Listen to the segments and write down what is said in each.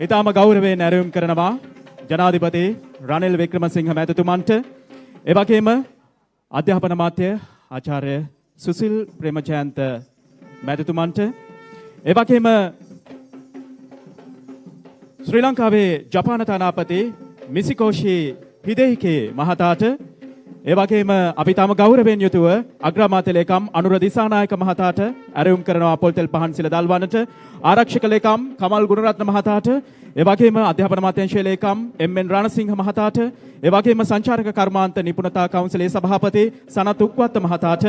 ඉතාම ගෞරවයෙන් ඇරයුම් කරනවා ජනාධිපති රනිල් වික්‍රමසිංහ මැතිතුමන්ට. ඒ වගේම අධ්‍යාපන අමාත්‍ය ආචාර්ය සුසිල් ප්‍රේමජයන්ත මැතිතුමන්ට. ඒ වගේම ශ්‍රී ලංකාවේ ජපාන තානාපති මිසිකෝෂි හිදෙහිකේ මහතාට, ඒ වගේම අපි තාම ගෞරවයෙන් යුතුව අග්‍රාමාත්‍ය ලේකම් අනුර දිසානායක මහතාට ඇරයුම් කරනවා පොල්තෙල් පහන් සිල දල්වන්නට, ආරක්ෂක ලේකම් කමල් ගුණරත්න මහතාට, ඒ වගේම අධ්‍යාපන අමාත්‍යාංශයේ ලේකම් එම්.එන්. රණසිංහ මහතාට, ඒ වගේම සංචාරක කර්මාන්ත නිපුණතා කවුන්සිලේ සභාපති සනත් උක්වත්ත මහතාට,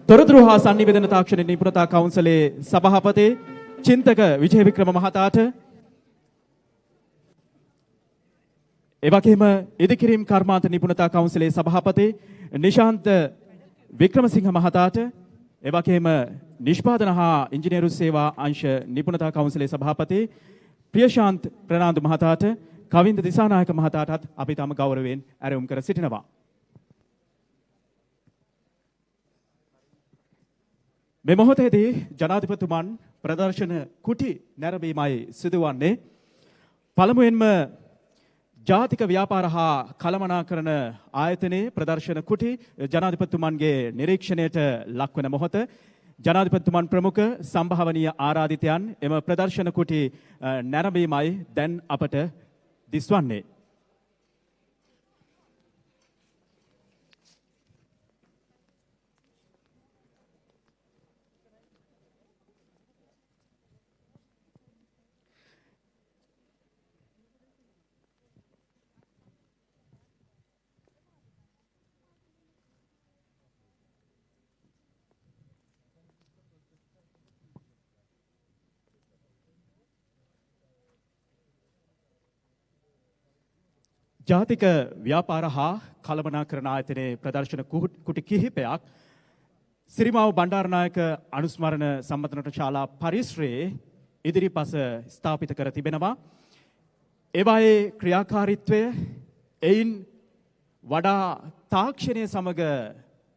තොරතුරු හා sannivedana තාක්ෂණ නිපුණතා කවුන්සිලේ සභාපති චින්තක විජය වික්‍රම මහතාට, ඒ වගේම ඉදිකිරීම් කර්මාන්ත නිපුණතා කවුන්සිලේ සභාපති නිශාන්ත වික්‍රමසිංහ මහතාට, ඒ වගේම නිෂ්පාදන හා ඉංජිනේරු සේවා අංශ නිපුණතා කවුන්සිලේ සභාපති ප්‍රියශාන්ත් ප්‍රනාන්දු මහතාට, කවින්ද දිසානායක මහතාටත් අපි තම ගෞරවයෙන් ඇරයුම් කර සිටිනවා. මේ මොහොතේදී ජනාධිපතිතුමන් ප්‍රදර්ශන කුටි නැරඹීමයි සිදුවන්නේ. පළමුවෙන්ම ජාතික ව්‍යාපාර හා කළමනාකරණ ආයතනයේ ප්‍රදර්ශන කුටි ජනාධිපතිතුමන්ගේ නිරීක්ෂණයට ලක්වන මොහොත. ජනාධිපතිතුමන් ප්‍රමුඛ සම්භාවනීය ආරාධිතයන් එම ප්‍රදර්ශන කුටි නැරඹීමයි දැන් අපට දිස්වන්නේ. ජාතික ව්‍යාපාර හා කළමනාකරණ ආයතනයේ ප්‍රදර්ශන කුටි කිහිපයක් සිරිමාව බණ්ඩාරනායක අනුස්මරණ සම්මතනට ශාලා පරිශ්‍රයේ ඉදිරිපස ස්ථාපිත කර තිබෙනවා. ඒවායේ ක්‍රියාකාරීත්වය එයින් වඩා තාක්ෂණය සමග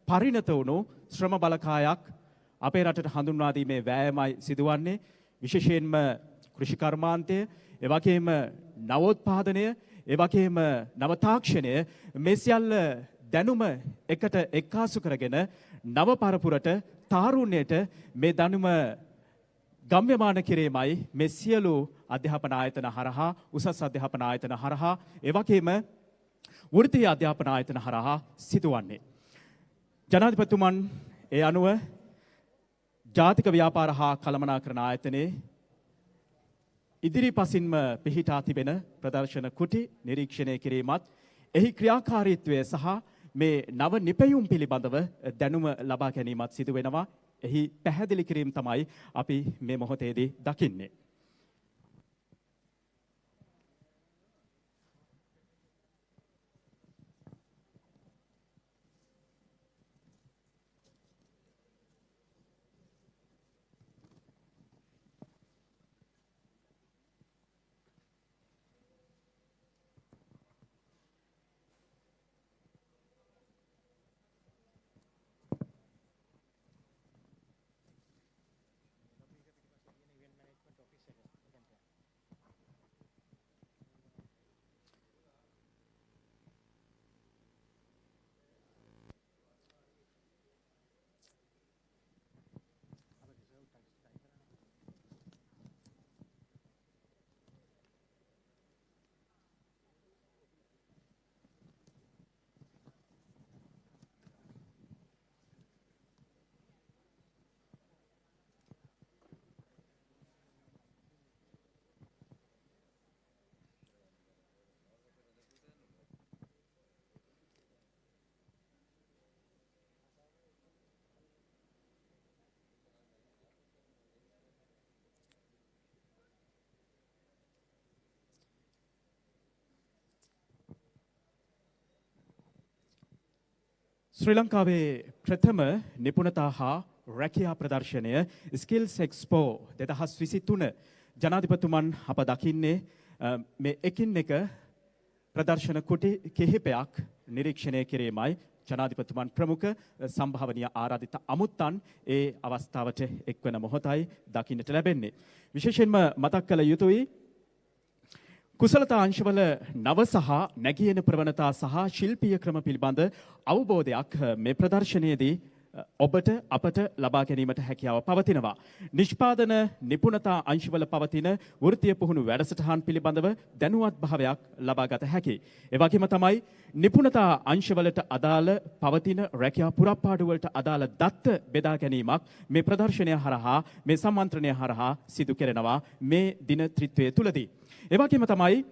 පරිණත වුණු ශ්‍රම බලකායක් අපේ රටට හඳුන්වා දීමේ වෑයමයි සිදුවන්නේ. විශේෂයෙන්ම කෘෂි කර්මාන්තය, ඒ වගේම නවෝත්පාදනය, ඒ වගේම නව තාක්ෂණය මේ සියල්ල දැනුම එකට එක්කාසු කරගෙන නව පරපුරට තාරුණ්‍යයට මේ දැනුම ගම්‍යමාන කිරීමයි මේ සියලු අධ්‍යාපන ආයතන හරහා, උසස් අධ්‍යාපන ආයතන හරහා, ඒ වගේම වෘත්තීය අධ්‍යාපන ආයතන හරහා සිදුවන්නේ. ජනාධිපතිතුමන් ඒ අනුව ජාතික ව්‍යාපාර හා කළමනාකරණ ආයතනයේ ඉදිරිපසින්ම පිහිටා තිබෙන ප්‍රදර්ශන කුටි නිරීක්ෂණය කිරීමත්, එහි ක්‍රියාකාරීත්වය සහ මේ නව නිපැයුම් පිළිබඳව දැනුම ලබා ගැනීමත් සිදු වෙනවා. එහි පැහැදිලි කිරීම තමයි අපි මේ මොහොතේදී දකින්නේ. ශ්‍රී ලංකාවේ ප්‍රථම නිපුණතා හා රැකියා ප්‍රදර්ශනය ස්කිල්ස් එක්ස්පෝ 2023 ජනාධිපතිතුමන් අප දකින්නේ මේ එකින් එක ප්‍රදර්ශන කුටි කිහිපයක් නිරීක්ෂණය කිරීමයි. ජනාධිපතිතුමන් ප්‍රමුඛ සම්භාවනීය ආරාධිත අමුත්තන් ඒ අවස්ථාවට එක්වන මොහොතයි දකින්නට ලැබෙන්නේ. විශේෂයෙන්ම මතක් කළ යුතුයි කුසලතා අංශවල නව සහ නැගියන ප්‍රවණතා සහ ශිල්පීය ක්‍රම පිළිබඳ අවබෝධයක් මේ ප්‍රදර්ශනයේදී ඔබට අපට ලබා ගැනීමට හැකියාව පවතිනවා. නිෂ්පාදන නිපුණතා අංශවල පවතින වෘත්තීය පුහුණු වැඩසටහන් පිළිබඳව දැනුවත් භාවයක් ලබා ගත හැකියි. ඒ වගේම තමයි නිපුණතා අංශවලට අදාළ පවතින රැකියා පුරප්පාඩු වලට අදාළ දත්ත බෙදා ගැනීමක් මේ ප්‍රදර්ශනය හරහා මේ සම්මන්ත්‍රණය හරහා සිදු කෙරෙනවා මේ දින ත්‍රිත්වය තුලදී. ඒ වගේම තමයි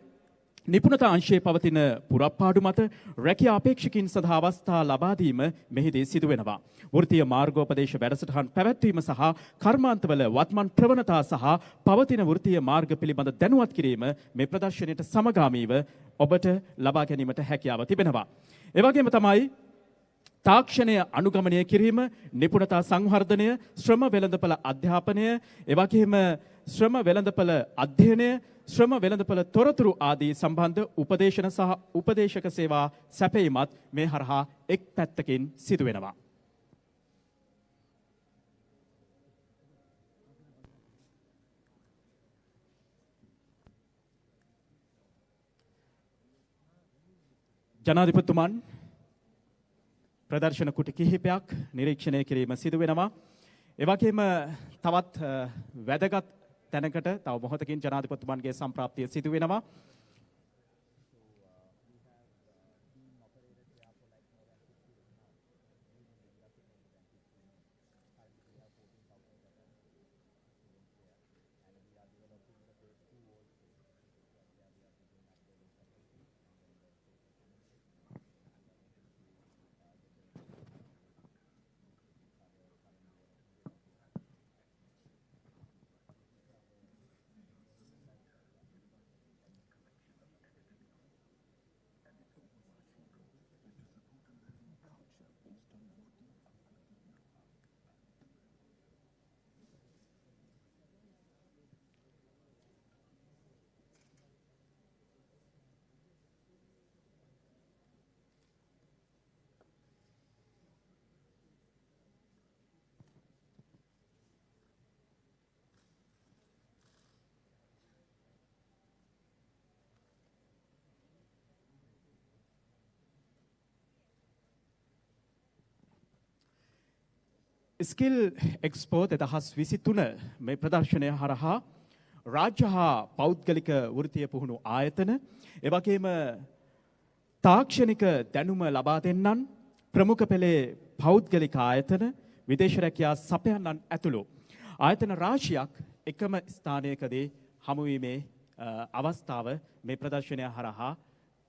නිපුණතා අංශයේ පවතින පුරප්පාඩු මත රැකියා අපේක්ෂකින් සඳහා අවස්ථා ලබා දීම මෙහිදී සිදු වෙනවා. වෘත්තීය මාර්ගෝපදේශ වැඩසටහන් පැවැත්වීම සහ කර්මාන්තවල වත්මන් ප්‍රවණතා සහ පවතින වෘත්තීය මාර්ග පිළිබඳ දැනුවත් කිරීම මේ ප්‍රදර්ශනයට සමගාමීව ඔබට ලබා ගැනීමට හැකියාව තිබෙනවා. ඒ වගේම තමයි තාක්ෂණය අනුගමනය කිරීම, නිපුණතා සංවර්ධනය, ශ්‍රම වෙළඳපළ අධ්‍යාපනය, ඒ වගේම ශ්‍රම වෙළඳපළ අධ්‍යයනය, ශ්‍රම වෙළඳපළ තොරතුරු ආදී සම්බන්ධ උපදේශන සහ උපදේශක සේවා සැපයීමත් මේ හරහා එක් පැත්තකින් සිදු වෙනවා. ජනාධිපතිතුමන් ප්‍රදර්ශන කුටි කිහිපයක් නිරීක්ෂණය කිරීම සිදු වෙනවා. ඒ වගේම තවත් වැදගත් තැනකට තව මොහොතකින් ජනාධිපතිතුමන්ගේ සම්ප්‍රාප්තිය සිදු වෙනවා. ස්කිල් එක්ස්පෝ 2023 මේ ප්‍රදර්ශනය හරහා රාජ්‍ය හා පෞද්ගලික වෘත්තීය පුහුණු ආයතන, ඒ වගේම තාක්ෂණික දැනුම ලබා දෙන්නන්, ප්‍රමුඛ පෙළේ පෞද්ගලික ආයතන, විදේශ රැකියා සපයන්නන් ඇතුළු ආයතන රාශියක් එකම ස්ථානයකදී හමුවීමේ අවස්ථාව මේ ප්‍රදර්ශනය හරහා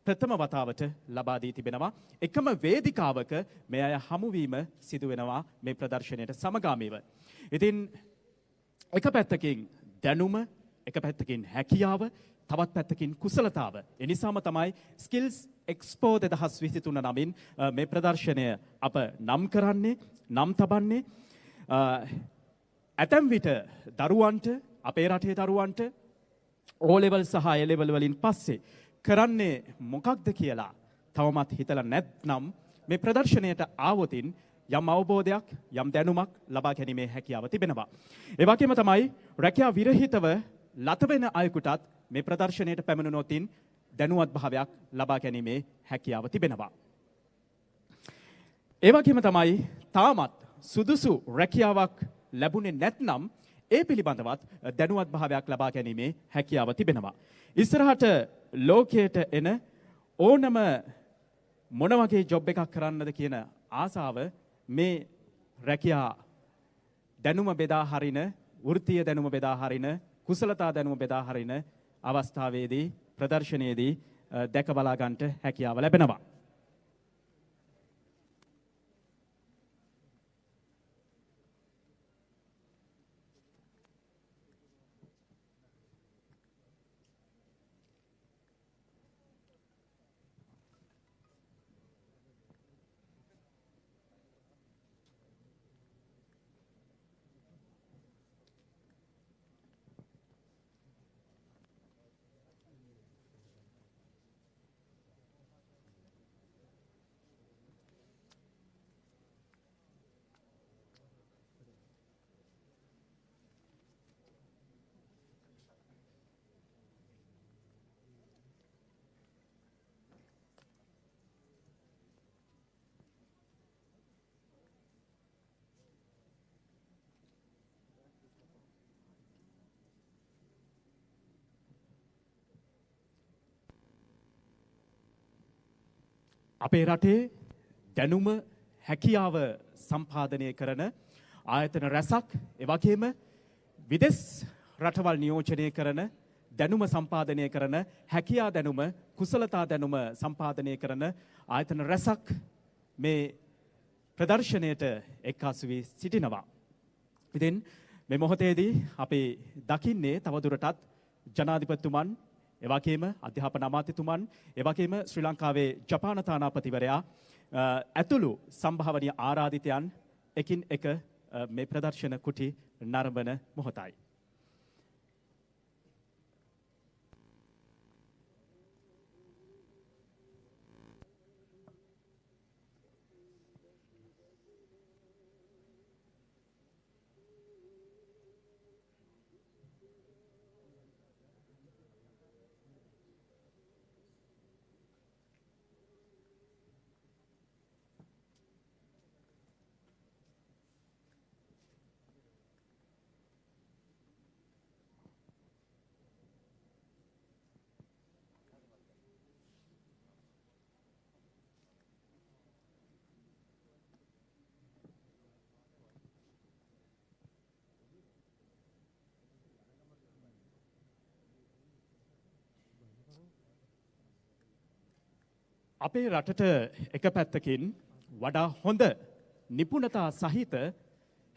ප්‍රථම වතාවට ලබා දී තිබෙනවා. එකම වේදිකාවක මේ අය හමුවීම සිදු වෙනවා මේ ප්‍රදර්ශනයට සමගාමීව. ඉතින් එක පැත්තකින් දැනුම, එක පැත්තකින් හැකියාව, තවත් පැත්තකින් කුසලතාව. ඒ නිසාම තමයි ස්කිල්ස් එක්ස්පෝ 2023 නමින් මේ ප්‍රදර්ශනය අප නම් කරන්නේ, නම් තබන්නේ. ඇතැම් විට දරුවන්ට, අපේ රටේ දරුවන්ට O level සහ A level වලින් පස්සේ කරන්නේ මොකක්ද කියලා තවමත් හිතලා නැත්නම් මේ ප්‍රදර්ශනයට ආවොතින් යම් අවබෝධයක්, යම් දැනුමක් ලබා ගැනීමේ හැකියාව තිබෙනවා. ඒ වගේම තමයි රැකියා විරහිතව ලත වෙන අයෙකුටත් මේ ප්‍රදර්ශනයට පැමිණුණොතින් දැනුවත් භාවයක් ලබා ගැනීමේ හැකියාව තිබෙනවා. ඒ වගේම තමයි තාමත් සුදුසු රැකියාවක් ලැබුණේ නැත්නම් ඒ පිළිබඳවත් දැනුවත් භාවයක් ලබා ගැනීමේ හැකියාව තිබෙනවා. ඉස්සරහට ලෝකයට එන ඕනම මොන වගේ ජොබ් එකක් කරන්නද කියන ආසාව මේ රැකියා දැනුම බෙදා හරින, වෘත්තීය දැනුම බෙදා හරින, කුසලතා දැනුම බෙදා හරින අවස්ථාවේදී ප්‍රදර්ශනයේදී දැක බලා ගන්නට හැකියාව ලැබෙනවා. අපේ රටේ දැනුම හැකියාව සම්පාදනය කරන ආයතන රැසක් එවැගේම විදෙස් රටවල් නියෝජනය කරන දැනුම සම්පාදනය කරන හැකියා දැනුම කුසලතා දැනුම සම්පාදනය කරන ආයතන රැසක් මේ ප්‍රදර්ශනයට එක්කාසු වී සිටිනවා. ඉතින් මේ මොහොතේදී අපි දකින්නේ තවදුරටත් ජනාධිපතිතුමන් එවැගේම අධ්‍යාපන අමාත්‍යතුමන් එවැගේම ශ්‍රී ලංකාවේ ජපාන තානාපතිවරයා ඇතුළු සම්භාවනීය ආරාධිතයන් එකින් එක මේ ප්‍රදර්ශන කුටි නරඹන මොහොතයි. අපේ රටට එක පැත්තකින් වඩා හොඳ නිපුණතා සහිත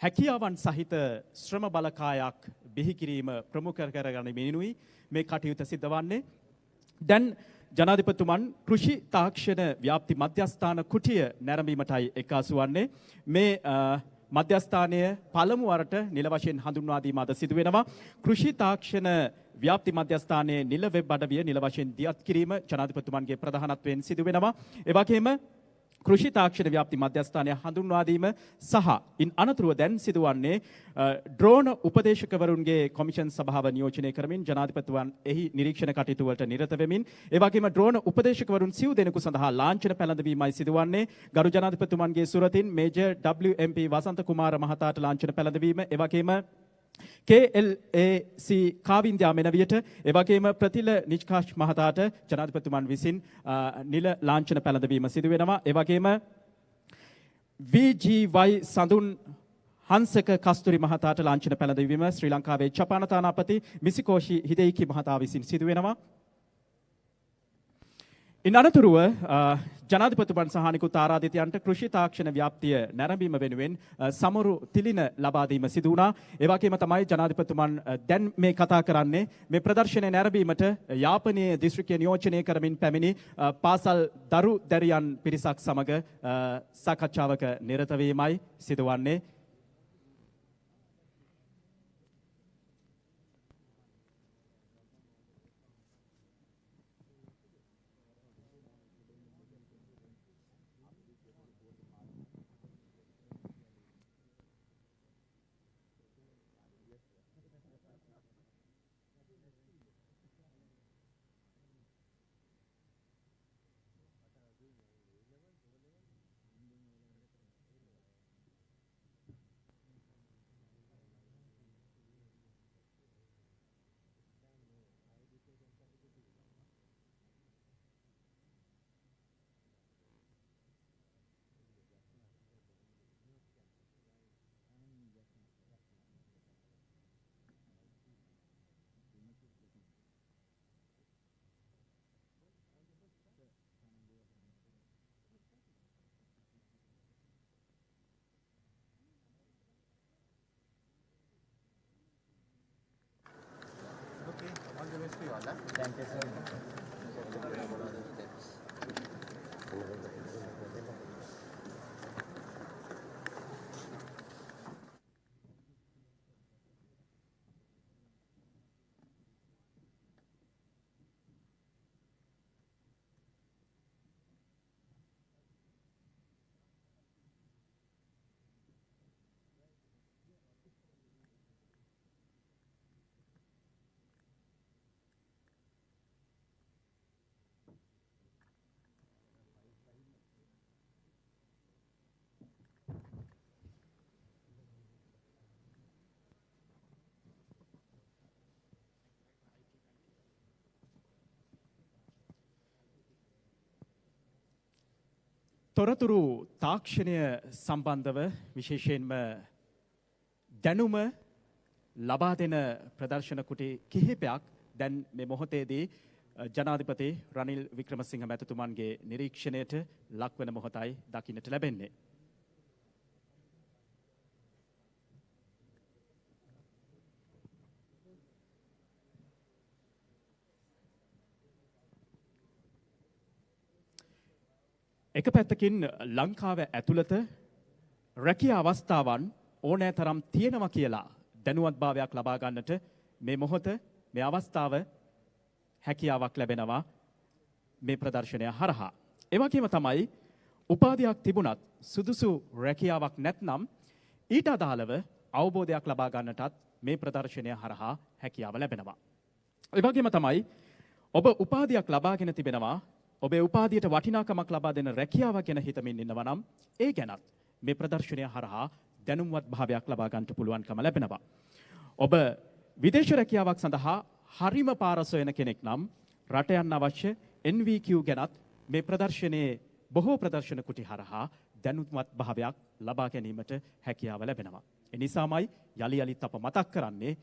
හැකියාවන් සහිත ශ්‍රම බලකායක් බිහි කිරීම ප්‍රමුඛ කරගනිමිනුයි මේ කටයුතු සිද්ධ වන්නේ. දැන් ජනාධිපතිතුමන් කෘෂි තාක්ෂණ ව්‍යාප්ති මධ්‍යස්ථාන කුටිය නැරඹීමටයි එක්කාසු වන්නේ. මේ මධ්‍යස්ථානය පළමු වරට නිල වශයෙන් හඳුන්වා දීම අද සිදු වෙනවා. කෘෂි තාක්ෂණ ව්‍යාප්ති මධ්‍යස්ථානයේ නිල වෙබ් අඩවිය නිල වශයෙන් දියත් කිරීම ජනාධිපතිතුමන්ගේ ප්‍රධානත්වයෙන් සිදු වෙනවා. ඒ වගේම කෘෂි තාක්ෂණ ව්‍යාප්ති මධ්‍යස්ථානය හඳුන්වා දීම සහ ඉන් අනතුරුව දැන් සිදුවන්නේ ඩ්‍රෝන උපදේශකවරුන්ගේ කොමිෂන් සභාව නියෝජනය කරමින් ජනාධිපතිතුමන් එහි නිරීක්ෂණ කටයුතු වලට නිරත වෙමින් ඒ වගේම ඩ්‍රෝන උපදේශකවරුන් සිව් දෙනෙකු සඳහා ලාංඡන පැළඳවීමයි සිදුවන්නේ. ගරු ජනාධිපතිතුමන්ගේ සුරතින් මේජර් WMP වසන්ත කුමාර මහතාට ලාංඡන පැළඳවීම ඒ වගේම KLAC කාවින්ද්‍යා මෙනවියට එවැගේම ප්‍රතිල නිෂ්කාශ් මහතාට ජනාධිපතිතුමන් විසින් නිල ලාංඡන පැළඳවීම සිදු වෙනවා. එවැගේම VGY සඳුන් හංසක කස්තුරි මහතාට ලාංඡන පැළඳවීම ශ්‍රී ලංකාවේ ජපාන තානාපති මිසිකෝෂි හිදෙයිකි මහතා විසින් සිදු වෙනවා. ඉන් අනතුරුව ජනාධිපතිතුමන් සහ අනිකුත් ආරාධිතයන්ට කෘෂි තාක්ෂණ ව්‍යාප්තිය නැරඹීම වෙනුවෙන් සමරු තිලින ලබා දීම සිදු වුණා. ඒ වගේම තමයි ජනාධිපතිතුමන් දැන් මේ කතා කරන්නේ මේ ප්‍රදර්ශනය නැරඹීමට යාපනයේ දිස්ත්‍රික්කය නියෝජනය කරමින් පැමිණි පාසල් දරු දැරියන් පිරිසක් සමග සාකච්ඡාවක නිරත වීමයි සිදුවන්නේ. Thank you so much. තොරතුරු තාක්ෂණය සම්බන්ධව විශේෂයෙන්ම දැනුම ලබා දෙන ප්‍රදර්ශන කුටි කිහිපයක් දැන් මේ මොහොතේදී ජනාධිපති රනිල් වික්‍රමසිංහ මැතිතුමන්ගේ නිරීක්ෂණයට ලක්වන මොහොතයි දකින්නට ලැබෙන්නේ. එක පැත්තකින් ලංකාව ඇතුළත රැකියා අවස්ථාවන් ඕනෑ තරම් තියෙනවා කියලා දැනුවත්භාවයක් ලබා ගන්නට මේ මොහොත මේ අවස්ථාව හැකියාවක් ලැබෙනවා මේ ප්‍රදර්ශනය හරහා. ඒ වගේම තමයි උපාධියක් තිබුණත් සුදුසු රැකියාවක් නැත්නම් ඊට අදාළව අවබෝධයක් ලබා ගන්නටත් මේ ප්‍රදර්ශනය හරහා හැකියාව ලැබෙනවා. ඒ වගේම තමයි ඔබ උපාධියක් ලබාගෙන තිබෙනවා ඔබේ උපාධියට වටිනාකමක් ලබා දෙන රැකියාව ගැන හිතමින් ඉන්නවා නම් ඒ ගැනත් මේ ප්‍රදර්ශනය හරහා දැනුම්වත් භාවයක් ලබා ගන්නට පුළුවන්කම ලැබෙනවා. ඔබ විදේශ රැකියාවක් සඳහා හරිම පාර සොයන කෙනෙක් නම් රට යන්න අවශ්‍ය NVQ ගැනත් මේ ප්‍රදර්ශනයේ බොහෝ ප්‍රදර්ශන කුටි හරහා දැනුම්වත් භාවයක් ලබා ගැනීමට හැකියාව ලැබෙනවා. ඒ නිසාමයි යලි යලිත් අප මතක් කරන්නේ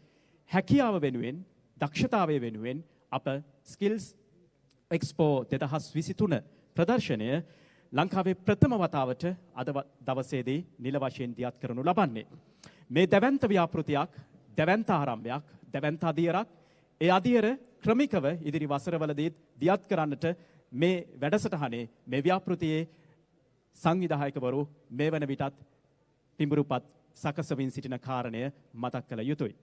හැකියාව වෙනුවෙන් දක්ෂතාවය වෙනුවෙන් අප ස්කිල්ස් Expo 2023 ප්‍රදර්ශනය ලංකාවේ ප්‍රථම වතාවට අද දවසේදී නිල වශයෙන් දියත් කරනු ලබන්නේ. මේ දැවැන්ත ව්‍යාපෘතියක්, දැවැන්ත ආරම්භයක්, දැවැන්ත අදියරක්, ඒ අදියර ක්‍රමිකව ඉදිරි වසරවලදී දියත් කරන්නට මේ වැඩසටහනේ මේ ව්‍යාපෘතියේ සංවිධායකවරු මේ වන විටත් පිඹුරුපත් සකසමින් සිටින කාරණය මතක් කළ යුතුයි.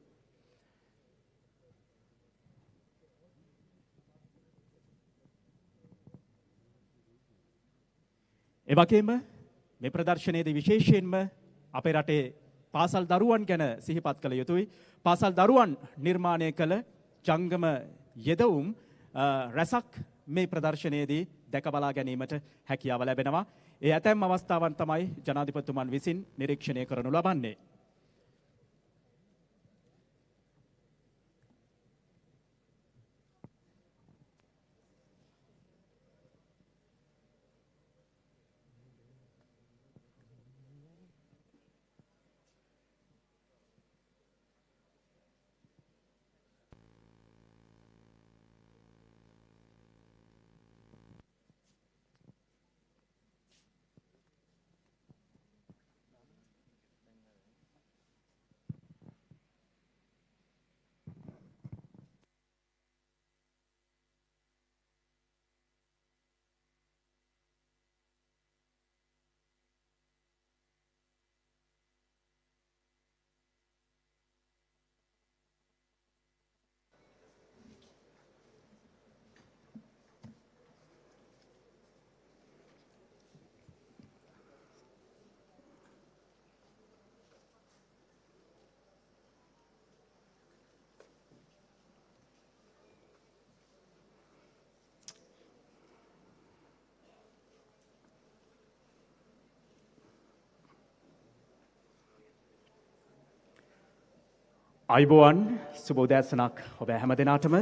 ඒ වගේම මේ ප්‍රදර්ශනයේදී විශේෂයෙන්ම අපේ රටේ පාසල් දරුවන් ගැන සිහිපත් කළ යුතුයි. පාසල් දරුවන් නිර්මාණය කළ ජංගම යෙදවුම් රැසක් මේ ප්‍රදර්ශනයේදී දැක බලා ගැනීමට හැකියාව ලැබෙනවා. ඒ ඇතැම් අවස්ථාවන් තමයි ජනාධිපතිතුමන් විසින් නිරීක්ෂණය කරනු ලබන්නේ. අයිබෝවන් සුබ උදෑසනක් ඔබ හැම දෙනාටම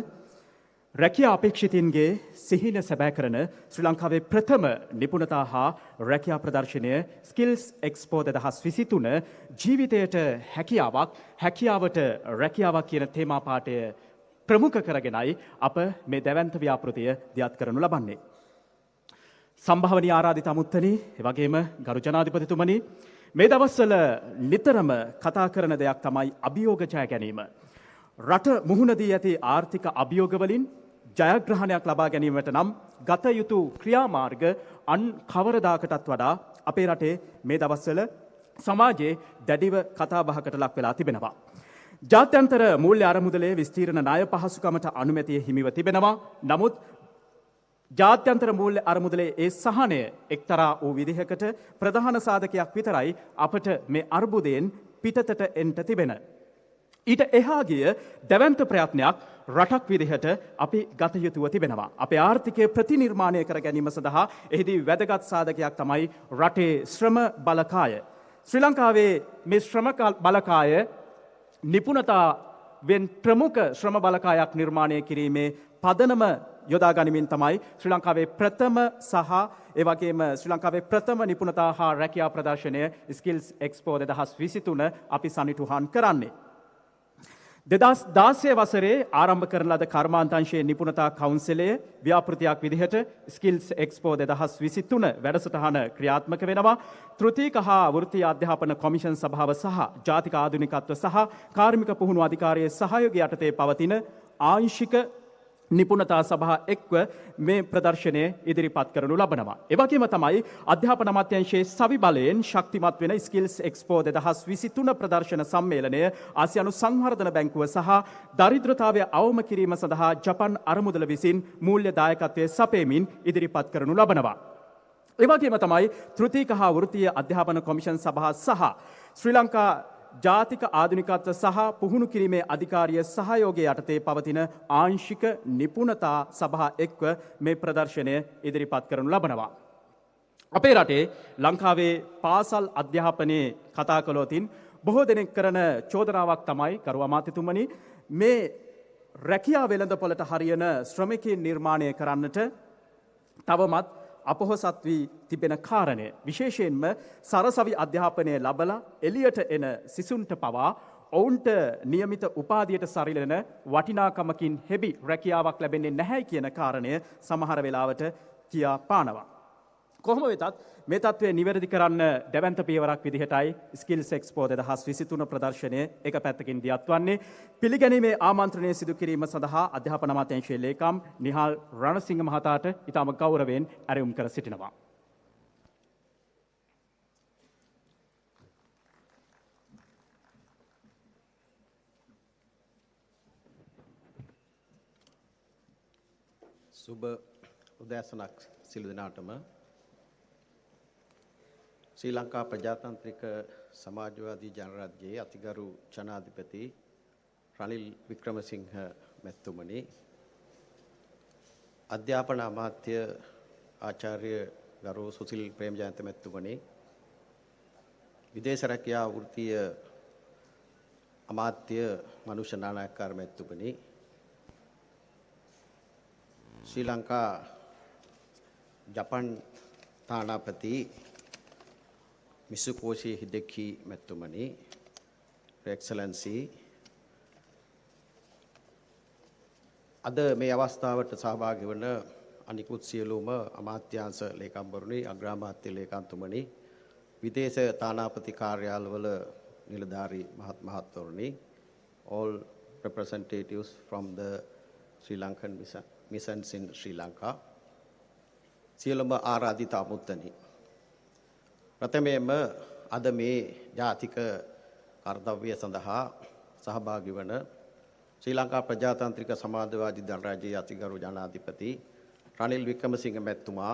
රැකියා අපේක්ෂිතින්ගේ සිහින සැබෑ කරන ශ්‍රී ලංකාවේ ප්‍රථම නිපුණතා හා රැකියා ප්‍රදර්ශනය ස්කිල්ස් එක්ස්පෝ 2023 ජීවිතයට හැකියාවක් හැකියාවට රැකියාවක් කියන තේමා පාඨය ප්‍රමුඛ කරගෙනයි අප මේ දැවැන්ත ව්‍යාපෘතිය දියත් කරනු ලබන්නේ. සම්භාවනීය ආරාධිත අමුත්තනි, ඒ වගේම ගරු ජනාධිපතිතුමනි, මේ දවස්වල නිතරම කතා කරන දෙයක් තමයි අභියෝග ජය ගැනීම. රට මුහුණ දී ඇති ආර්ථික අභියෝග වලින් ජයග්‍රහණයක් ලබා ගැනීමට නම් ගත යුතු ක්‍රියාමාර්ග අන් කවරදාකටත් වඩා අපේ රටේ මේ දවස්වල සමාජයේ දැඩිව කතාබහකට ලක් වෙලා තිබෙනවා. ජාත්‍යන්තර මූල්‍ය අරමුදලේ විස්තීර්ණ ණය පහසුකමට අනුමැතිය හිමිව තිබෙනවා. නමුත් ජාත්‍යන්තර මූල්‍ය අරමුදලේ ඒ සහනය එක්තරා වූ විදිහකට ප්‍රධාන සාධකයක් විතරයි අපට මේ අර්බුදයෙන් පිටතට එන්ට තිබෙන. ඊට එහා ගිය දැවැන්ත ප්‍රයත්නයක් රටක් විදිහට අපි ගත යුතුව තිබෙනවා. අපේ ආර්ථිකය ප්‍රතිනිර්මාණය කර ගැනීම සඳහා එහිදී වැදගත් සාධකයක් තමයි රටේ ශ්‍රම බලකාය. ශ්‍රී ලංකාවේ මේ ශ්‍රම බලකාය නිපුණතාවෙන් ප්‍රමුඛ ශ්‍රම බලකායක් නිර්මාණය කිරීමේ පදනම යොදා ගනිමින් තමයි ශ්‍රී ලංකාවේ ප්‍රථම සහ ඒ වගේම ශ්‍රී ලංකාවේ ප්‍රථම නිපුණතා හා රැකියා ප්‍රදර්ශනය Skills Expo 2023 අපි සනිටුහන් කරන්නේ. 2016 වසරේ ආරම්භ කරන ලද කර්මාන්තංශයේ නිපුණතා කවුන්සිලය ව්‍යාපෘතියක් විදිහට Skills Expo 2023 වැඩසටහන ක්‍රියාත්මක වෙනවා. තෘතීක හා වෘත්තීය අධ්‍යාපන කොමිෂන් සභාව සහ ජාතික ආධුනිකත්ව සහ කාර්මික පුහුණු අධිකාරියේ සහයෝගය යටතේ පවතින ආංශික නිපුණතා සභා එක්ව මේ ප්‍රදර්ශනය ඉදිරිපත් කරනු ලබනවා. ඒ වගේම තමයි අධ්‍යාපන අමාත්‍යාංශයේ සවි බලයෙන් ශක්තිමත් වෙන Skills Expo 2023 ප්‍රදර්ශන සම්මේලනය ආසියානු සංවර්ධන බැංකුව සහ දරිද්‍රතාවය අවම කිරීම සඳහා ජපන් අරමුදල විසින් මූල්‍ය දායකත්වයේ සපයමින් ඉදිරිපත් කරනු ලබනවා. ඒ වගේම තමයි තෘතීක හා වෘත්තීය අධ්‍යාපන කොමිෂන් සභා සහ ශ්‍රී ලංකා ජාතික ආධුනිකත්ව සහ පුහුණු කිරීමේ අධිකාරිය සහයෝගය යටතේ පවතින ආංශික නිපුණතා සභා එක්ව මේ ප්‍රදර්ශනය ඉදිරිපත් කරනු ලබනවා. අපේ රටේ ලංකාවේ පාසල් අධ්‍යාපනයේ කතා කළොතින් බොහෝ දෙනෙක් කරන චෝදනාවක් තමයි ගරු අමාත්‍යතුමනි මේ රැකියා වෙළඳපොළට හරියන ශ්‍රමිකයන් නිර්මාණය කරන්නට තවමත් අපොහොසත් වී තිබෙන කාරණය විශේෂයෙන්ම සරසවි අධ්‍යාපනය ලබලා එළියට එන සිසුන්ට පවා ඔවුන්ට නියමිත උපාධියට සරිලන වටිනාකමකින් හෙබි රැකියාවක් ලැබෙන්නේ නැහැ කියන කාරණය සමහර වෙලාවට කියා පානවා. කොහොම වෙතත් මේ තත්ත්වය නිවැරදි කරන්න දැවැන්ත පියවරක් විදිහටයි Skills Expo 2023 ප්‍රදර්ශනය එක පැත්තකින් දියත් වන්නේ. පිළිගැනීමේ ආමන්ත්‍රණය සිදු කිරීම සඳහා අධ්‍යාපන අමාත්‍යාංශයේ ලේකම් නිහාල් රණසිංහ මහතාට ඉතාම ගෞරවයෙන් ඇරයුම් කර සිටිනවා. සුබ උදෑසනක් සියලු දෙනාටම. ශ්‍රී ලංකා ප්‍රජාතන්ත්‍රික සමාජවාදී ජනරාජ්‍යයේ අතිගරු ජනාධිපති රනිල් වික්‍රමසිංහ මැතිතුමනි, අධ්‍යාපන අමාත්‍ය ආචාර්ය ගරු සුසිල් ප්‍රේමජයන්ත මැතිතුමනි, විදේශ රැකියා වෘත්තීය අමාත්‍ය මනුෂ්‍ය නානායක්කාර මැතිතුමනි, ශ්‍රී ලංකා ජපන් තානාපති මිසුකෝෂි හිදෙකි මැතිතුමනි, එක්සලන්සි, අද මේ අවස්ථාවට සහභාගී වන අනිකුත් සියලුම අමාත්‍යාංශ ලේකම්වරුනි, අග්‍රාමාත්‍ය ලේකම්තුමනි, විදේශ තානාපති කාර්යාලවල නිලධාරී මහත්මවරුනි, all representatives from the Sri Lankan missions in Sri Lanka, සියලුම ආරාධිත අමුත්තනි, ප්‍රථමයෙන්ම අද මේ ජාතික කර්තව්‍ය සඳහා සහභාගී වන ශ්‍රී ලංකා ප්‍රජාතන්ත්‍රික සමාජවාදී ජනරාජ්‍යයේ අතිගරු ජනාධිපති රනිල් වික්‍රමසිංහ මැතිතුමා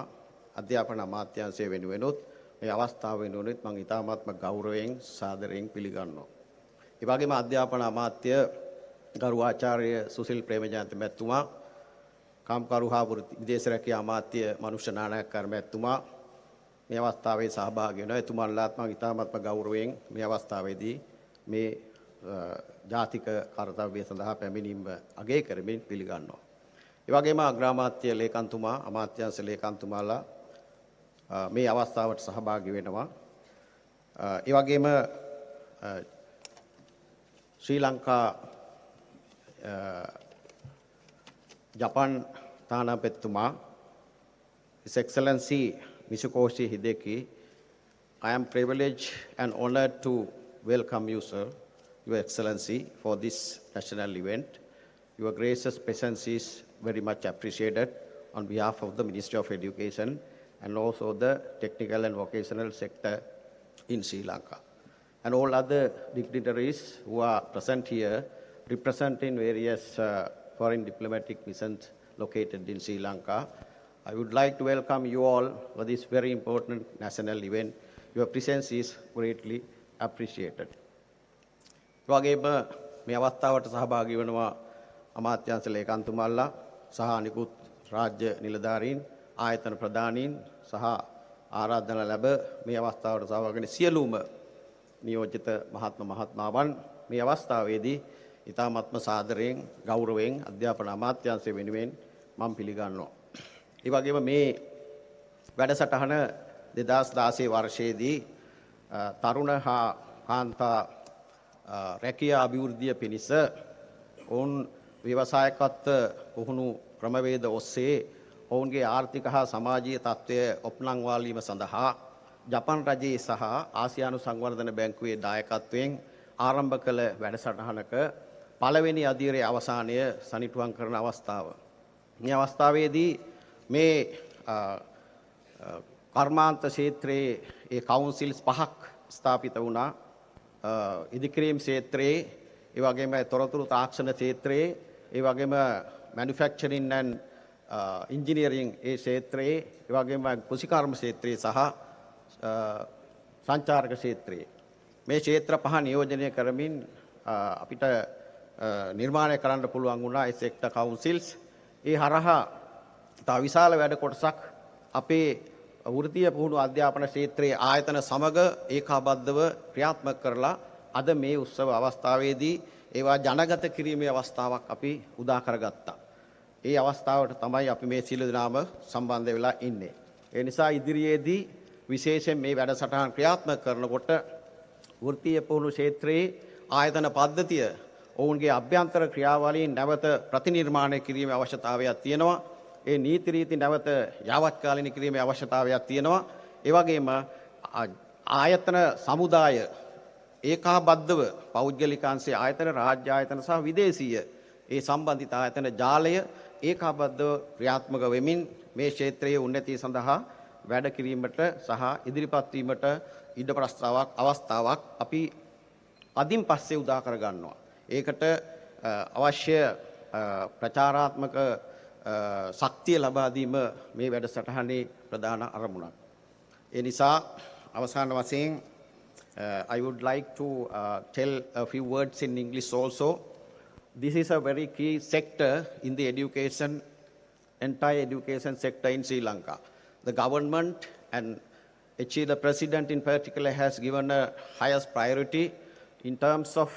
අධ්‍යාපන අමාත්‍යාංශය වෙනුවෙනුත් මේ අවස්ථාව වෙනුවෙනුත් මම ඉතාමත්ම ගෞරවයෙන් සාදරයෙන් පිළිගන්නවා. ඒ වගේම අධ්‍යාපන අමාත්‍ය ගරු ආචාර්ය සුසිල් ප්‍රේමජයන්ත මැතිතුමා, කාම්කරු හා විදේශ රැකියා අමාත්‍ය මනුෂ්‍ය නානායක්කාර මැතිතුමා මේ අවස්ථාවේ සහභාගී වෙනවා. එතුමාලාත් මම ඉතාමත්ම ගෞරවයෙන් මේ අවස්ථාවේදී මේ ජාතික කර්තව්‍ය සඳහා පැමිණීම අගය කරමින් පිළිගන්නවා. ඒ වගේම අග්‍රාමාත්‍ය ලේකම්තුමා, අමාත්‍යාංශ ලේකම්තුමාලා මේ අවස්ථාවට සහභාගී වෙනවා. ඒ වගේම ශ්‍රී ලංකා ජපන් තානාපතිතුමා, His Excellency Mitsukoshi Hideki, I am privileged and honored to welcome you, sir, Your Excellency, for this national event. Your gracious presence is very much appreciated on behalf of the Ministry of Education and also the technical and vocational sector in Sri Lanka. And all other dignitaries who are present here representing various foreign diplomatic missions located in Sri Lanka. I would like to welcome you all for this very important national event. Your presence is greatly appreciated. වගේම මේ අවස්ථාවට සහභාගී වෙනවා අමාත්‍යාංශ ලේකම්තුමාලා සහ අනිකුත් රාජ්‍ය නිලධාරීන්, ආයතන ප්‍රධානීන් සහ ආරාධනා ලැබ මේ අවස්ථාවට සහභාගී වෙන සියලුම නියෝජිත මහත්මාවන් මේ අවස්ථාවේදී ඉතාමත්ම සාදරයෙන් ගෞරවයෙන් අධ්‍යාපන අමාත්‍යාංශය වෙනුවෙන් මම පිළිගන්නවා. ඒ වගේම මේ වැඩසටහන 2016 වර්ෂයේදී තරුණ හා කාන්තා රැකියා අභිවෘද්ධිය පිණිස ඔවුන් ව්‍යවසායකත්ව පුහුණු ක්‍රමවේද ඔස්සේ ඔවුන්ගේ ආර්ථික හා සමාජීය තත්ත්වය ඔප්නංවා ගැනීම සඳහා ජපන් රජයේ සහ ආසියානු සංවර්ධන බැංකුවේ දායකත්වයෙන් ආරම්භ කළ වැඩසටහනක පළවෙනි අදියරේ අවසානය සනිටුහන් කරන අවස්ථාව. මේ අවස්ථාවේදී මේ කර්මාන්ත ක්ෂේත්‍රයේ ඒ කවුන්සිල්ස් 5ක් ස්ථාපිත වුණා. ඉදිකිරීම් ක්ෂේත්‍රයේ, ඒ වගේම තොරතුරු තාක්ෂණ ක්ෂේත්‍රයේ, ඒ වගේම මැනුෆැක්චරින් ඇන්ඩ් ඉන්ජිනියරින් ඒ ක්ෂේත්‍රයේ, ඒ වගේම කෘෂිකර්ම ක්ෂේත්‍රයේ සහ සංචාරක ක්ෂේත්‍රයේ මේ ක්ෂේත්‍ර 5 නියෝජනය කරමින් අපිට නිර්මාණය කරන්න පුළුවන් වුණා ඒ සෙක්ටර් කවුන්සිල්ස්. ඒ හරහා තව විශාල වැඩ කොටසක් අපේ වෘත්තීය පුහුණු අධ්‍යාපන ක්ෂේත්‍රයේ ආයතන සමග ඒකාබද්ධව ක්‍රියාත්මක කරලා අද මේ උත්සව අවස්ථාවේදී ඒවා ජනගත කිරීමේ අවස්ථාවක් අපි උදා කරගත්තා. ඒ අවස්ථාවට තමයි අපි මේ සියලු දෙනාම සම්බන්ධ වෙලා ඉන්නේ. ඒ නිසා ඉදිරියේදී විශේෂයෙන් මේ වැඩසටහන ක්‍රියාත්මක කරනකොට වෘත්තීය පුහුණු ක්ෂේත්‍රයේ ආයතන පද්ධතිය ඔවුන්ගේ අභ්‍යන්තර ක්‍රියාවලීන් නැවත ප්‍රතිනිර්මාණය කිරීමේ අවශ්‍යතාවයක් තියෙනවා. ඒ නීති රීති නැවත යාවත්කාලින කිරීමේ අවශ්‍යතාවයක් තියෙනවා. ඒ වගේම ආයතන සමුදාය ඒකාබද්ධව පෞද්ගලිකාංශයේ ආයතන, රාජ්‍ය ආයතන සහ විදේශීය ඒ සම්බන්ධිත ආයතන ජාලය ඒකාබද්ධව ක්‍රියාත්මක වෙමින් මේ ක්ෂේත්‍රයේ උන්නතිය සඳහා වැඩ කිරීමට සහ ඉදිරිපත් වීමට ඉඩ ප්‍රස්තාවක් අවස්ථාවක් අපි අදින් පස්සේ උදා කර ගන්නවා. ඒකට අවශ්‍ය ප්‍රචාරාත්මක ශක්තිය ලබා දීම මේ වැඩසටහනේ ප්‍රධාන අරමුණක්. ඒ නිසා අවසාන වශයෙන් I would like to tell a few words in English also. This is a very key sector in the entire education sector in Sri Lanka. The government and the president in particular has given a highest priority in terms of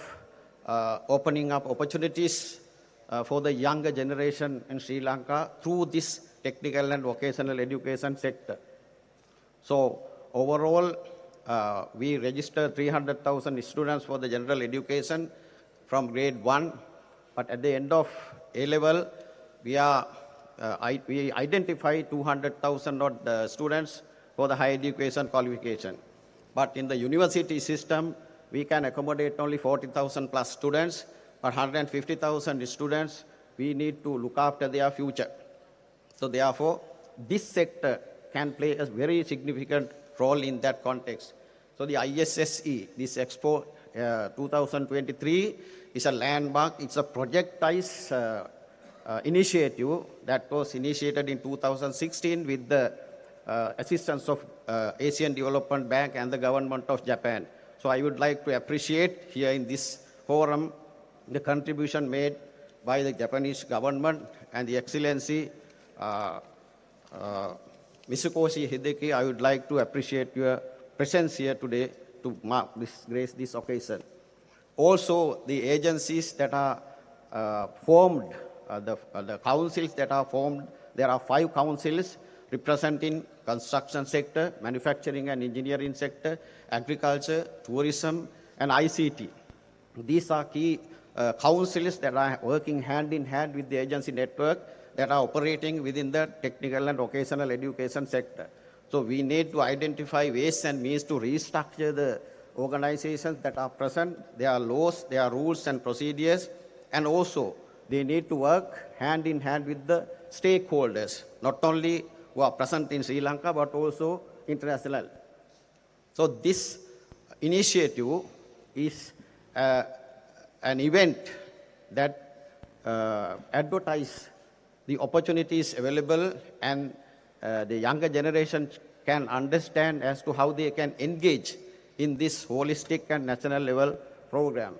opening up opportunities for the younger generation in Sri Lanka through this technical and vocational education sector. So overall, we registered 300,000 students for the general education from grade 1, but at the end of A-level, we identified 200,000 odd students for the higher education qualification. But in the university system, we can accommodate only 40,000 plus students, but 150,000 students, we need to look after their future. So therefore, this sector can play a very significant role in that context. So the ISSE, this Expo 2023, is a landmark. It's a projectized initiative that was initiated in 2016 with the assistance of Asian Development Bank and the government of Japan. So I would like to appreciate here in this forum the contribution made by the Japanese government and the Excellency Mitsukoshi Hideki. I would like to appreciate your presence here today to grace this occasion. Also, the agencies that are formed, the councils that are formed, there are 5 councils representing construction sector, manufacturing and engineering sector, agriculture, tourism, and ICT. These are key councils that are working hand in hand with the agency network that are operating within the technical and vocational education sector. So we need to identify ways and means to restructure the organizations that are present, their laws, their rules and procedures, and also they need to work hand in hand with the stakeholders, not only who are present in Sri Lanka, but also international. So this initiative is an event that advertises the opportunities available, and the younger generation can understand as to how they can engage in this holistic and national level program.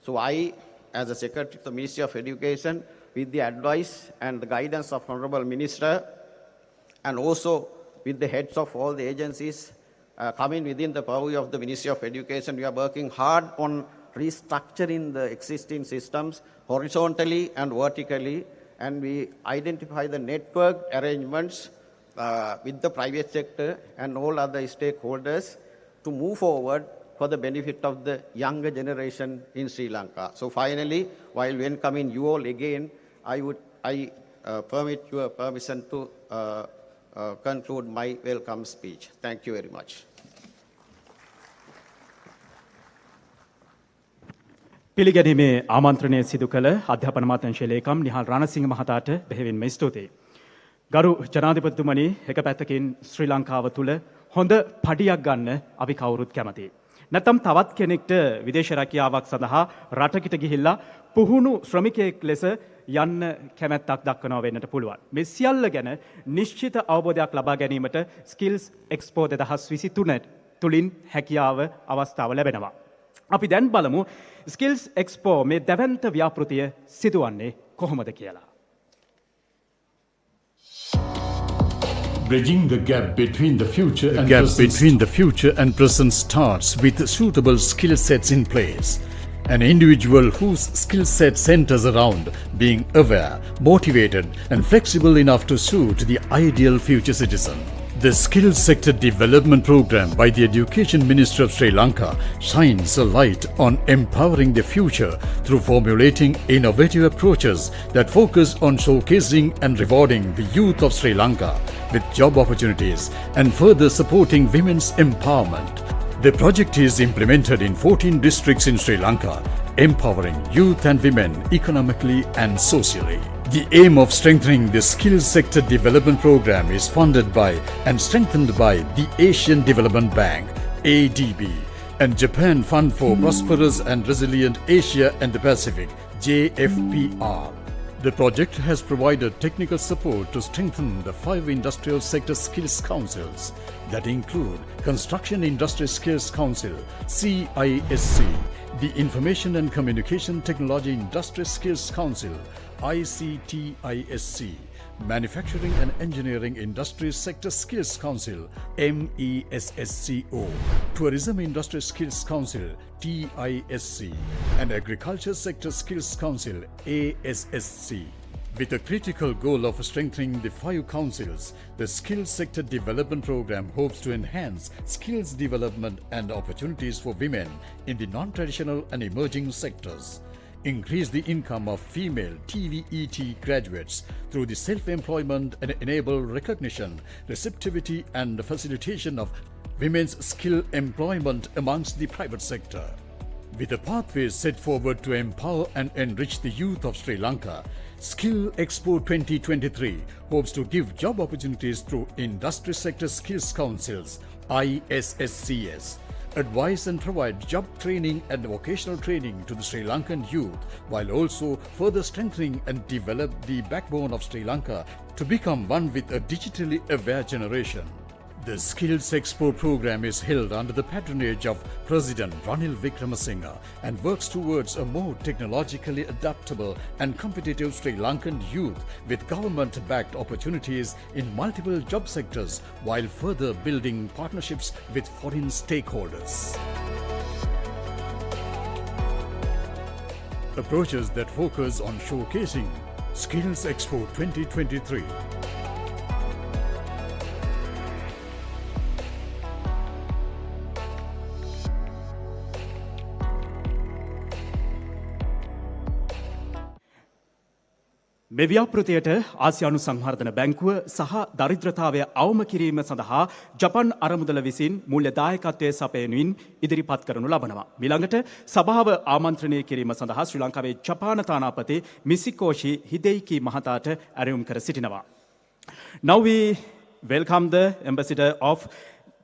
So I, as a Secretary of the Ministry of Education, with the advice and the guidance of Honorable Minister, and also with the heads of all the agencies coming within the purview of the Ministry of Education, we are working hard on restructuring the existing systems horizontally and vertically, and we identify the network arrangements with the private sector and all other stakeholders to move forward for the benefit of the younger generation in Sri Lanka. So finally, while welcoming you all again, I permit your permission to conclude my welcome speech. Thank you very much. පිළිගැනීමේ ආමන්ත්‍රණය සිදු කළ අධ්‍යාපන අමාත්‍යාංශ ලේකම් නිහාල් රණසිංහ මහතාට බෙහෙවින්ම ස්තුතියි. ගරු ජනාධිපතිතුමනි, එක පැත්තකින් ශ්‍රී ලංකාව තුළ හොඳ පඩියක් ගන්න අපි කවුරුත් කැමතියි. නැත්නම් තවත් කෙනෙක්ට විදේශ රැකියාවක් සඳහා රටකට ගිහිල්ලා පුහුණු ශ්‍රමිකයෙක් ලෙස යන්න කැමැත්තක් දක්වනවා වෙන්නට පුළුවන්. මේ සියල්ල ගැන නිශ්චිත අවබෝධයක් ලබා ගැනීමට Skills Expo 2023 තුලින් හැකියාව අවස්ථාව ලැබෙනවා. අපි දැන් බලමු Skills Expo මේ දැවැන්ත ව්‍යාපෘතිය සිදුවන්නේ කොහොමද කියලා. Bridging the gap between the future and present starts with suitable skill sets in place. An individual whose skill set centers around being aware, motivated and flexible enough to suit the ideal future citizen. The Skills Sector Development Program by the Education Ministry of Sri Lanka shines a light on empowering the future through formulating innovative approaches that focus on showcasing and rewarding the youth of Sri Lanka with job opportunities and further supporting women's empowerment. The project is implemented in 14 districts in Sri Lanka, empowering youth and women economically and socially. The aim of strengthening the Skills Sector Development Program is funded by and strengthened by the Asian Development Bank, ADB, and Japan Fund for Prosperous and Resilient Asia and the Pacific, JFPR. The project has provided technical support to strengthen the 5 industrial sector skills councils that include Construction Industry Skills Council, CISC, the Information and Communication Technology Industry Skills Council, ICTISC, Manufacturing and Engineering Industry Sector Skills Council, MESSCO, Tourism Industry Skills Council, TISC, and Agriculture Sector Skills Council, ASSC. With a critical goal of strengthening the 5 councils, the Skills Sector Development Program hopes to enhance skills development and opportunities for women in the non-traditional and emerging sectors, increase the income of female TVET graduates through the self-employment and enable recognition, receptivity and facilitation of women's skill employment amongst the private sector. With the pathways set forward to empower and enrich the youth of Sri Lanka, Skill Expo 2023 hopes to give job opportunities through Industry Sector Skills Councils, ISSCS, advise and provide job training and vocational training to the Sri Lankan youth, while also further strengthening and develop the backbone of Sri Lanka to become one with a digitally aware generation. The Skills Expo program is held under the patronage of President Ranil Wickremesinghe and works towards a more technologically adaptable and competitive Sri Lankan youth with government-backed opportunities in multiple job sectors while further building partnerships with foreign stakeholders. Approaches that focus on showcasing Skills Expo 2023. මේ ව්‍යාපෘතියට ආසියානු සංවර්ධන බැංකුව සහ දරිද්‍රතාවය අවම කිරීම සඳහා ජපන් අරමුදල විසින් මූල්‍ය දායකත්වයේ සපයනුවින් ඉදිරිපත් කරනු ලබනවා. ඊළඟට සභාව ආමන්ත්‍රණය කිරීම සඳහා ශ්‍රී ලංකාවේ ජපාන තානාපති මිසිකෝෂි හිදෙයිකි මහතාට ඇරයුම් කර සිටිනවා. Now we welcome the ambassador of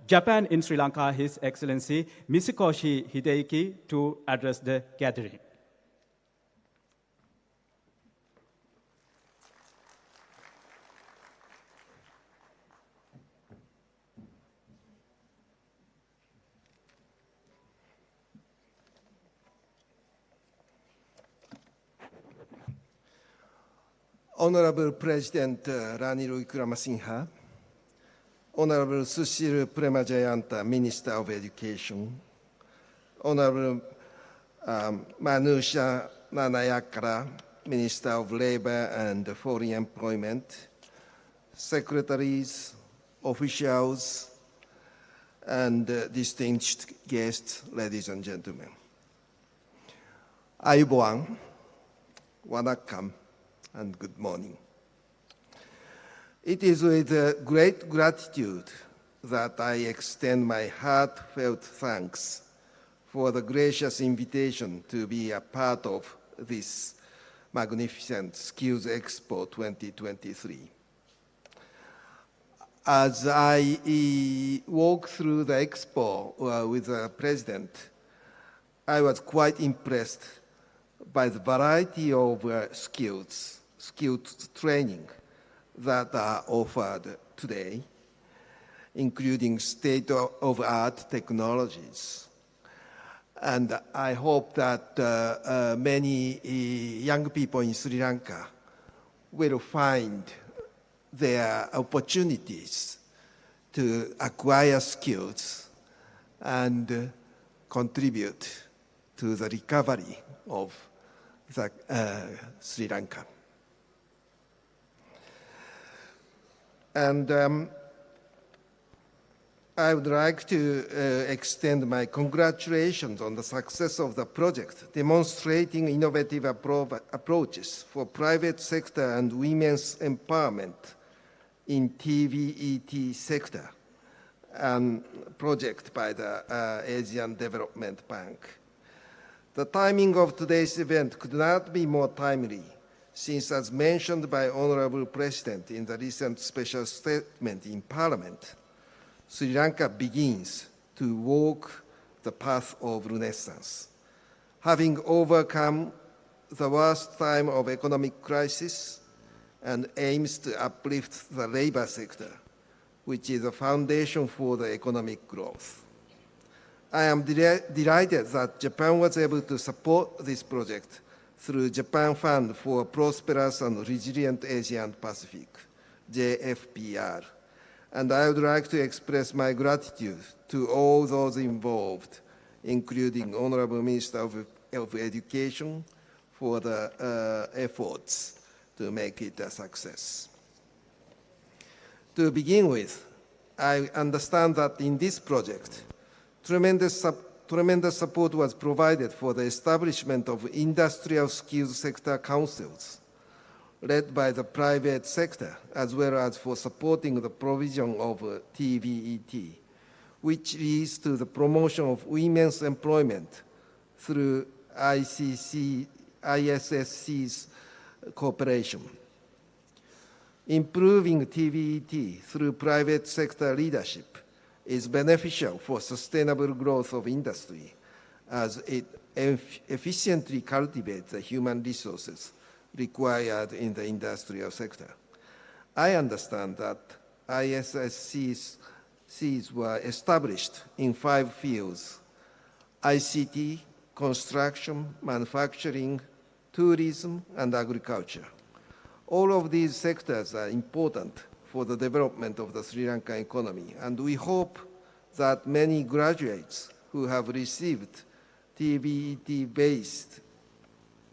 Japan in Sri Lanka, His Excellency Misikoshi Hideiki, to address the gathering. Honorable President Ranil Wickremesinghe, Honorable Sushil Premajayanta, Minister of Education, Honorable Manusha Nanayakara, Minister of Labor and Foreign Employment, secretaries, officials, and distinguished guests, ladies and gentlemen. Ayubowan, Wanakam, and good morning. It is with great gratitude that I extend my heartfelt thanks for the gracious invitation to be a part of this magnificent Skills Expo 2023. As I walk through the expo with the president, I was quite impressed by the variety of skilled training that are offered today, including state-of-art technologies. And I hope that many young people in Sri Lanka will find their opportunities to acquire skills and contribute to the recovery of Sri Lanka. And I would like to extend my congratulations on the success of the project, demonstrating innovative approaches for private sector and women's empowerment in TVET sector, and project by the Asian Development Bank. The timing of today's event could not be more timely, since as mentioned by Honorable President in the recent special statement in Parliament, Sri Lanka begins to walk the path of Renaissance. Having overcome the worst time of economic crisis and aims to uplift the labor sector, which is a foundation for the economic growth. I am delighted that Japan was able to support this project through Japan Fund for a Prosperous and Resilient Asian Pacific, JFPR. And I would like to express my gratitude to all those involved, including Honorable Minister of Education, for the efforts to make it a success. To begin with, I understand that in this project, tremendous support was provided for the establishment of industrial skills sector councils, led by the private sector, as well as for supporting the provision of TVET, which leads to the promotion of women's employment through ISSC's cooperation. Improving TVET through private sector leadership is beneficial for sustainable growth of industry, as it efficiently cultivates the human resources required in the industrial sector. I understand that ISSCs were established in 5 fields: ICT, construction, manufacturing, tourism, and agriculture. All of these sectors are important for the development of the Sri Lankan economy, and we hope that many graduates who have received TVET based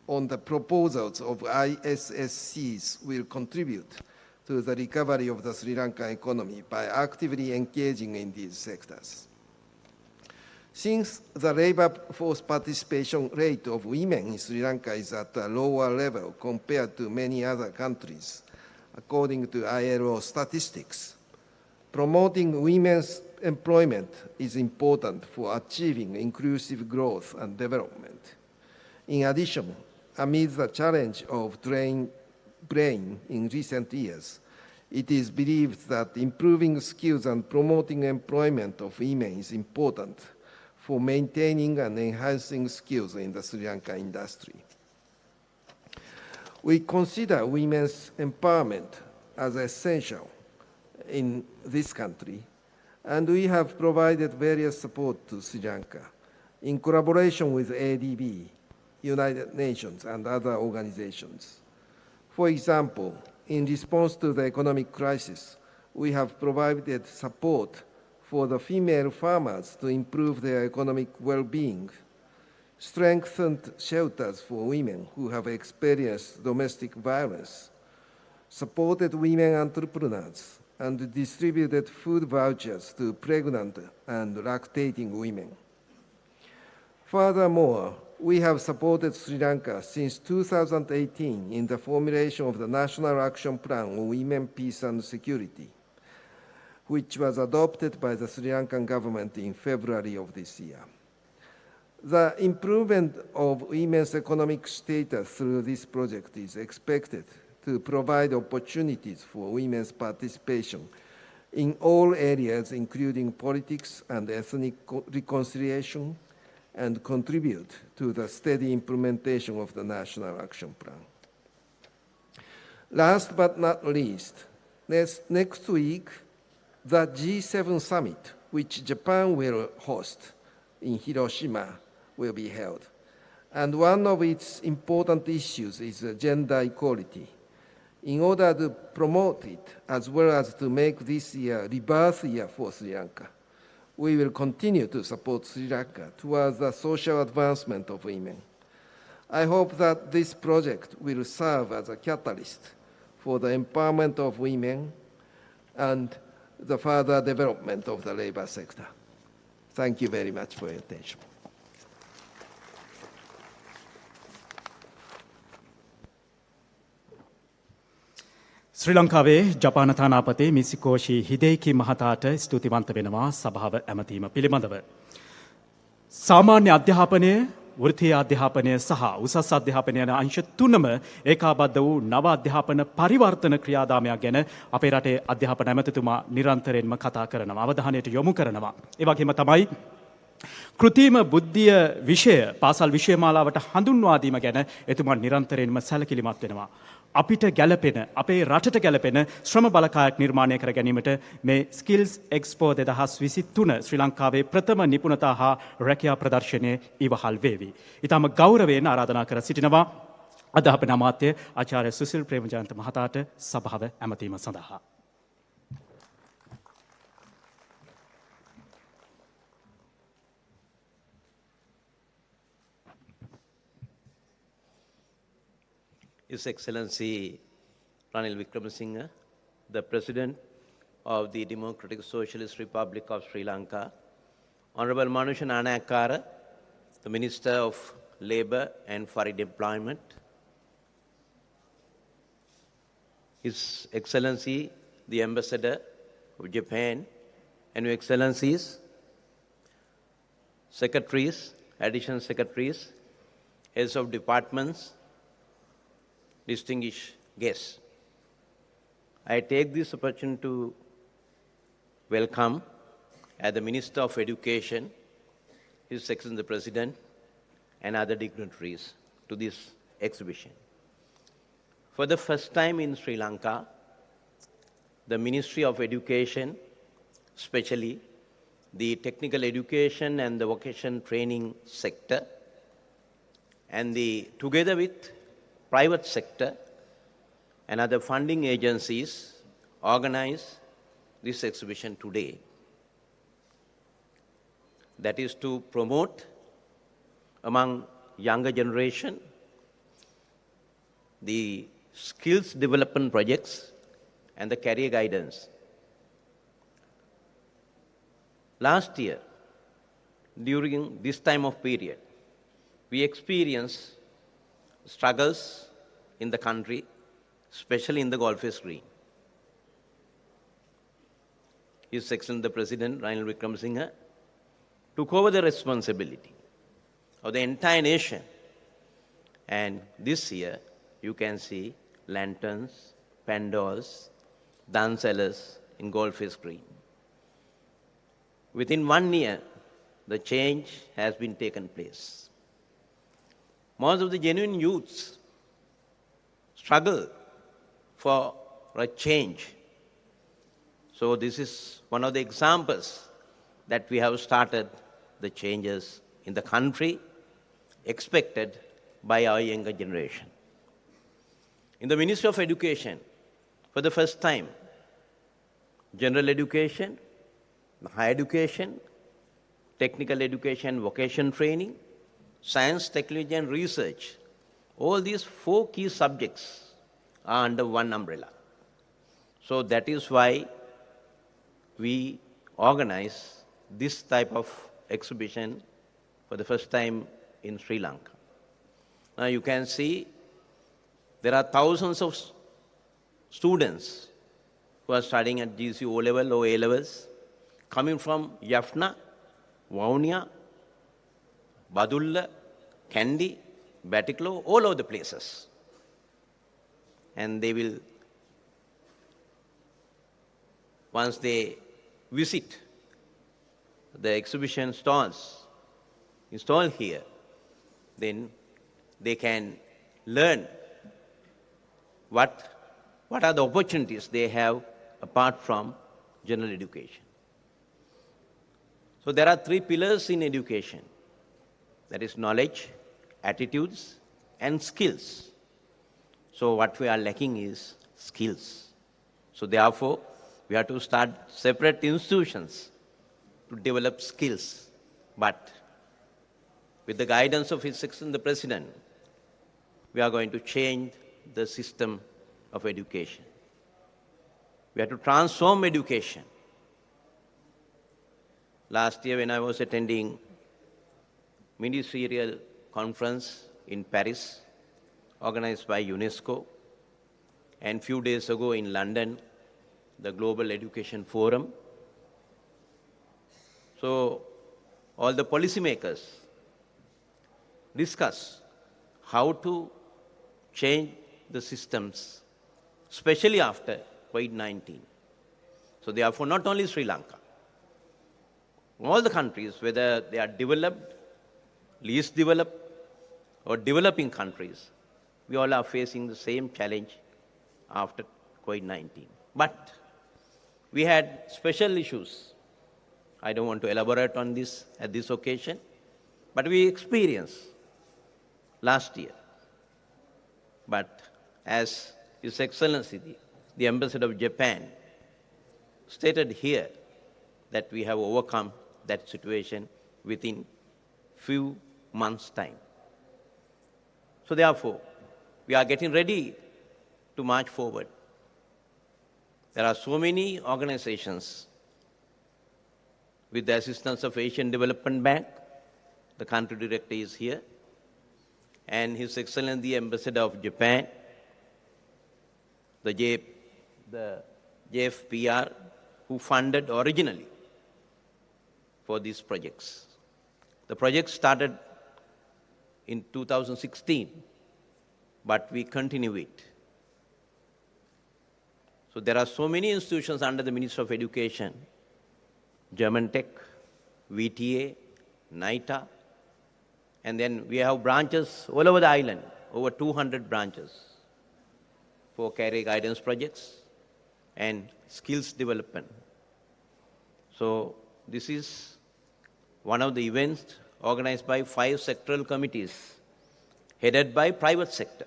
on the proposals of ISSCs will contribute to the recovery of the Sri Lankan economy by actively engaging in these sectors. Since the labor force participation rate of women in Sri Lanka is at a lower level compared to many other countries, according to ILO statistics, promoting women's employment is important for achieving inclusive growth and development. In addition, amid the challenge of brain in recent years, it is believed that improving skills and promoting employment of women is important for maintaining and enhancing skills in the Sri Lanka industry. We consider women's empowerment as essential in this country, and we have provided various support to Sri Lanka in collaboration with ADB, United Nations, and other organizations. For example, in response to the economic crisis, we have provided support for the female farmers to improve their economic well-being, strengthened shelters for women who have experienced domestic violence, supported women entrepreneurs, and distributed food vouchers to pregnant and lactating women. Furthermore, we have supported Sri Lanka since 2018 in the formulation of the National Action Plan on Women, Peace and Security, which was adopted by the Sri Lankan government in February of this year. The improvement of women's economic status through this project is expected to provide opportunities for women's participation in all areas, including politics and ethnic reconciliation, and contribute to the steady implementation of the National Action Plan. Last but not least, next week, the G7 summit, which Japan will host in Hiroshima, will be held. And one of its important issues is gender equality. In order to promote it, as well as to make this year rebirth year for Sri Lanka, we will continue to support Sri Lanka towards the social advancement of women. I hope that this project will serve as a catalyst for the empowerment of women and the further development of the labor sector. Thank you very much for your attention. ශ්‍රී ලංකාවේ ජපාන තානාපති මිසිකෝෂි හිදේකි මහතාට ස්තුතිවන්ත වෙනවා සභාව ඇමතීම පිළිබඳව. සාමාන්‍ය අධ්‍යාපනය, වෘත්තීය අධ්‍යාපනය සහ උසස් අධ්‍යාපනය යන අංශ තුනම ඒකාබද්ධ වූ නව අධ්‍යාපන පරිවර්තන ක්‍රියාදාමයක් ගැන අපේ රටේ අධ්‍යාපන ඇමතිතුමා නිරන්තරයෙන්ම කතා කරනවා, අවධානයට යොමු කරනවා. ඒ වගේම තමයි කෘතිම බුද්ධිය විෂය පාසල් විෂය මාලාවට හඳුන්වා දීම ගැන එතුමා නිරන්තරයෙන්ම සැලකිලිමත් වෙනවා. අපිට ගැලපෙන, අපේ රටට ගැලපෙන ශ්‍රම බලකායක් නිර්මාණය කර ගැනීමට මේ ස්කිල්ස් එක්ස්පෝ 2023 ශ්‍රී ලංකාවේ ප්‍රථම නිපුණතා හා රැකියා ප්‍රදර්ශනයේ ඉවහල් වේවි. ඊටම ගෞරවයෙන් ආරාධනා කර සිටිනවා අධ්‍යාපන අමාත්‍ය ආචාර්ය සුසිල් ප්‍රේමජයන්ත මහතාට සභාව ඇමතීම සඳහා. His Excellency Ranil Wickremesinghe, the President of the Democratic Socialist Republic of Sri Lanka, Honorable Manusha Nanayakkara, the Minister of Labour and Foreign Employment, His Excellency the Ambassador of Japan, and Your Excellencies, Secretaries, Additional Secretaries, Heads of Departments, distinguished guests. I take this opportunity to welcome as the Minister of Education, His Excellency the President, and other dignitaries to this exhibition. For the first time in Sri Lanka, the Ministry of Education, especially the technical education and the vocation training sector, and together with private sector and other funding agencies organize this exhibition today. That is to promote among younger generation the skills development projects and the career guidance. Last year, during this time of period, we experienced struggles in the country, especially in the Gulf Stream. His Excellency the President, Ranil Wickremesinghe, took over the responsibility of the entire nation. And this year, you can see lanterns, pandals, dancellers in Gulf Stream. Within 1 year, the change has been taken place. Most of the genuine youths struggle for a change. So this is one of the examples that we have started the changes in the country expected by our younger generation. In the Ministry of Education, for the first time, general education, higher education, technical education, vocation training, science, technology, and research. All these four key subjects are under one umbrella. So that is why we organize this type of exhibition for the first time in Sri Lanka. Now you can see there are thousands of students who are studying at GC O level or A levels, coming from Jaffna, Vaunia, Badulla, Kandy, Batticaloa, all over the places. And they will, once they visit the exhibition stalls installed here, then they can learn what are the opportunities they have apart from general education. So there are three pillars in education. That is knowledge, attitudes, and skills. So what we are lacking is skills. So therefore, we have to start separate institutions to develop skills. But with the guidance of His Excellency the President, we are going to change the system of education. We have to transform education. Last year when I was attending ministerial conference in Paris, organized by UNESCO, and few days ago in London, the Global Education Forum. So all the policymakers discuss how to change the systems, especially after COVID-19. So therefore, not only Sri Lanka, all the countries, whether they are developed, least developed, or developing countries, we all are facing the same challenge after COVID-19. But we had special issues. I don't want to elaborate on this at this occasion, but we experienced last year. But as His Excellency, the Ambassador of Japan, stated here that we have overcome that situation within few months' time. So therefore, we are getting ready to march forward. There are so many organizations with the assistance of Asian Development Bank. The country director is here. And His Excellency the Ambassador of Japan, the JFPR, who funded originally for these projects. The project started in 2016, but we continue it. So there are so many institutions under the Ministry of Education, German Tech, VTA, NITA, and then we have branches all over the island, over 200 branches for career guidance projects and skills development. So this is one of the events organized by 5 sectoral committees headed by private sector.